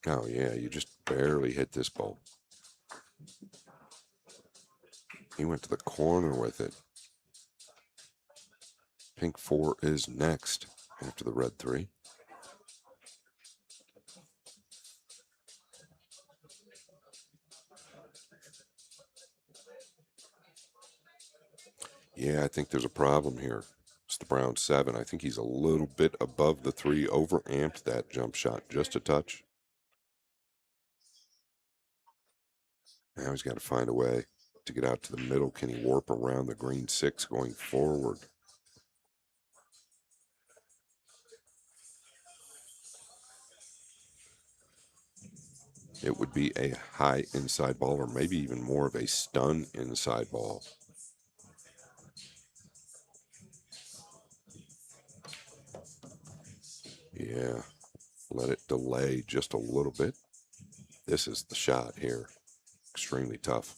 Oh yeah, you just barely hit this ball. He went to the corner with it. Pink 4 is next after the red 3. Yeah, I think there's a problem here. It's the brown 7. I think he's a little bit above the 3, overamped that jump shot just a touch. Now he's got to find a way to get out to the middle. Can he warp around the green 6 going forward? It would be a high inside ball, or maybe even more of a stun inside ball. Yeah, let it delay just a little bit. This is the shot here. Extremely tough.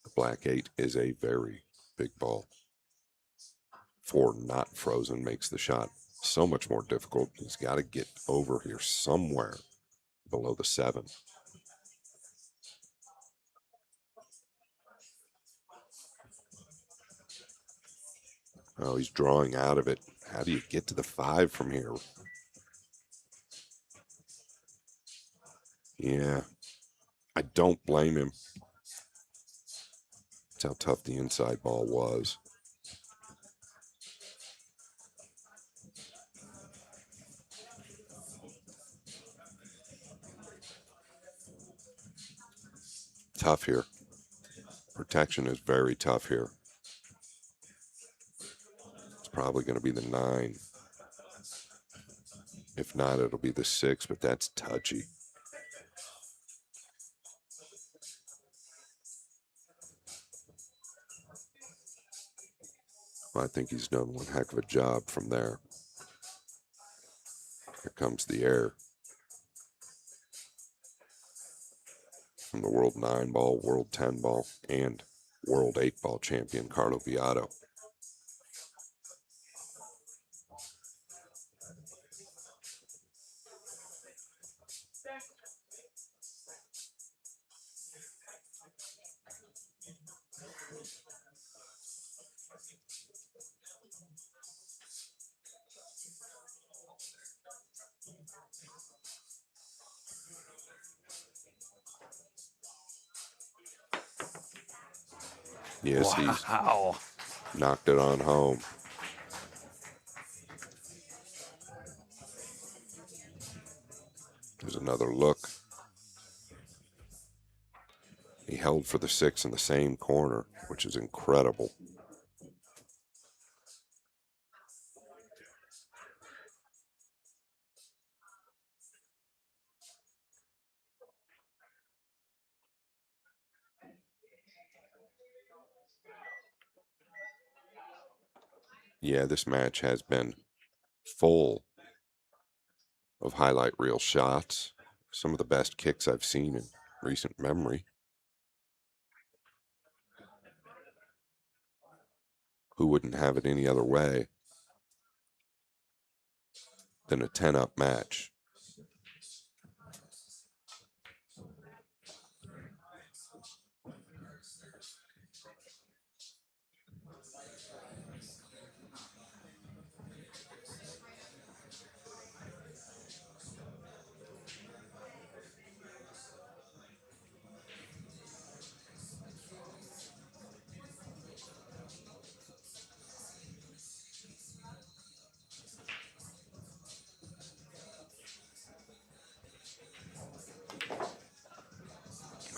The black 8 is a very big ball. 4 not frozen makes the shot so much more difficult. He's got to get over here somewhere below the 7. Oh, he's drawing out of it. How do you get to the 5 from here? Yeah, I don't blame him. That's how tough the inside ball was. Tough here. Protection is very tough here. It's probably going to be the 9. If not, it'll be the 6, but that's touchy. Well, I think he's done one heck of a job from there. Here comes the air. From the World 9-ball, World 10-ball, and World 8-ball champion Carlo Beato. Yes, Wow. he's knocked it on home. There's another look. He held for the 6 in the same corner, which is incredible. Yeah, this match has been full of highlight reel shots. Some of the best kicks I've seen in recent memory. Who wouldn't have it any other way than a 10-up match?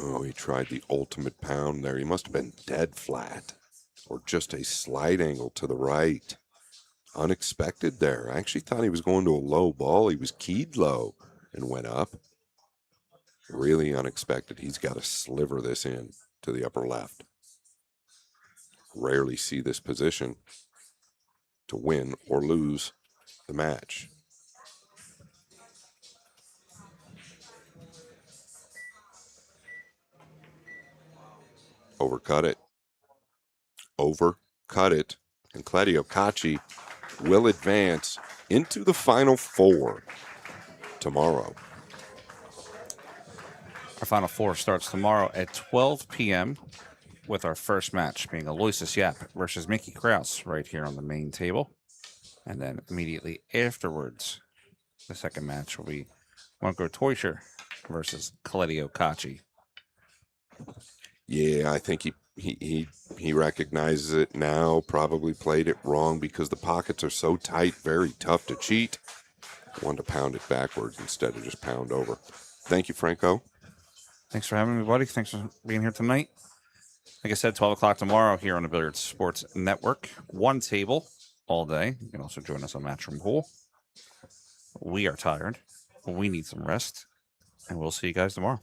Oh, he tried the ultimate pound there. He must have been dead flat or just a slight angle to the right. Unexpected there. I actually thought he was going to a low ball. He was keyed low and went up. Really unexpected. He's got to sliver this in to the upper left. Rarely see this position to win or lose the match. Overcut it. Overcut it. And Claudio Cacci will advance into the Final Four tomorrow. Our Final Four starts tomorrow at 12 p.m. with our first match being Aloysius Yap versus Mickey Kraus right here on the main table. And then immediately afterwards, the second match will be Marco Teuscher versus Claudio Cacci. Yeah, I think he recognizes it now, probably played it wrong because the pockets are so tight, very tough to cheat. Wanted to pound it backwards instead of just pound over. Thank you, Franco. Thanks for having me, buddy. Thanks for being here tonight. Like I said, 12 o'clock tomorrow here on the Billiards Sports Network. One table all day. You can also join us on Matchroom Pool. We are tired. We need some rest. And we'll see you guys tomorrow.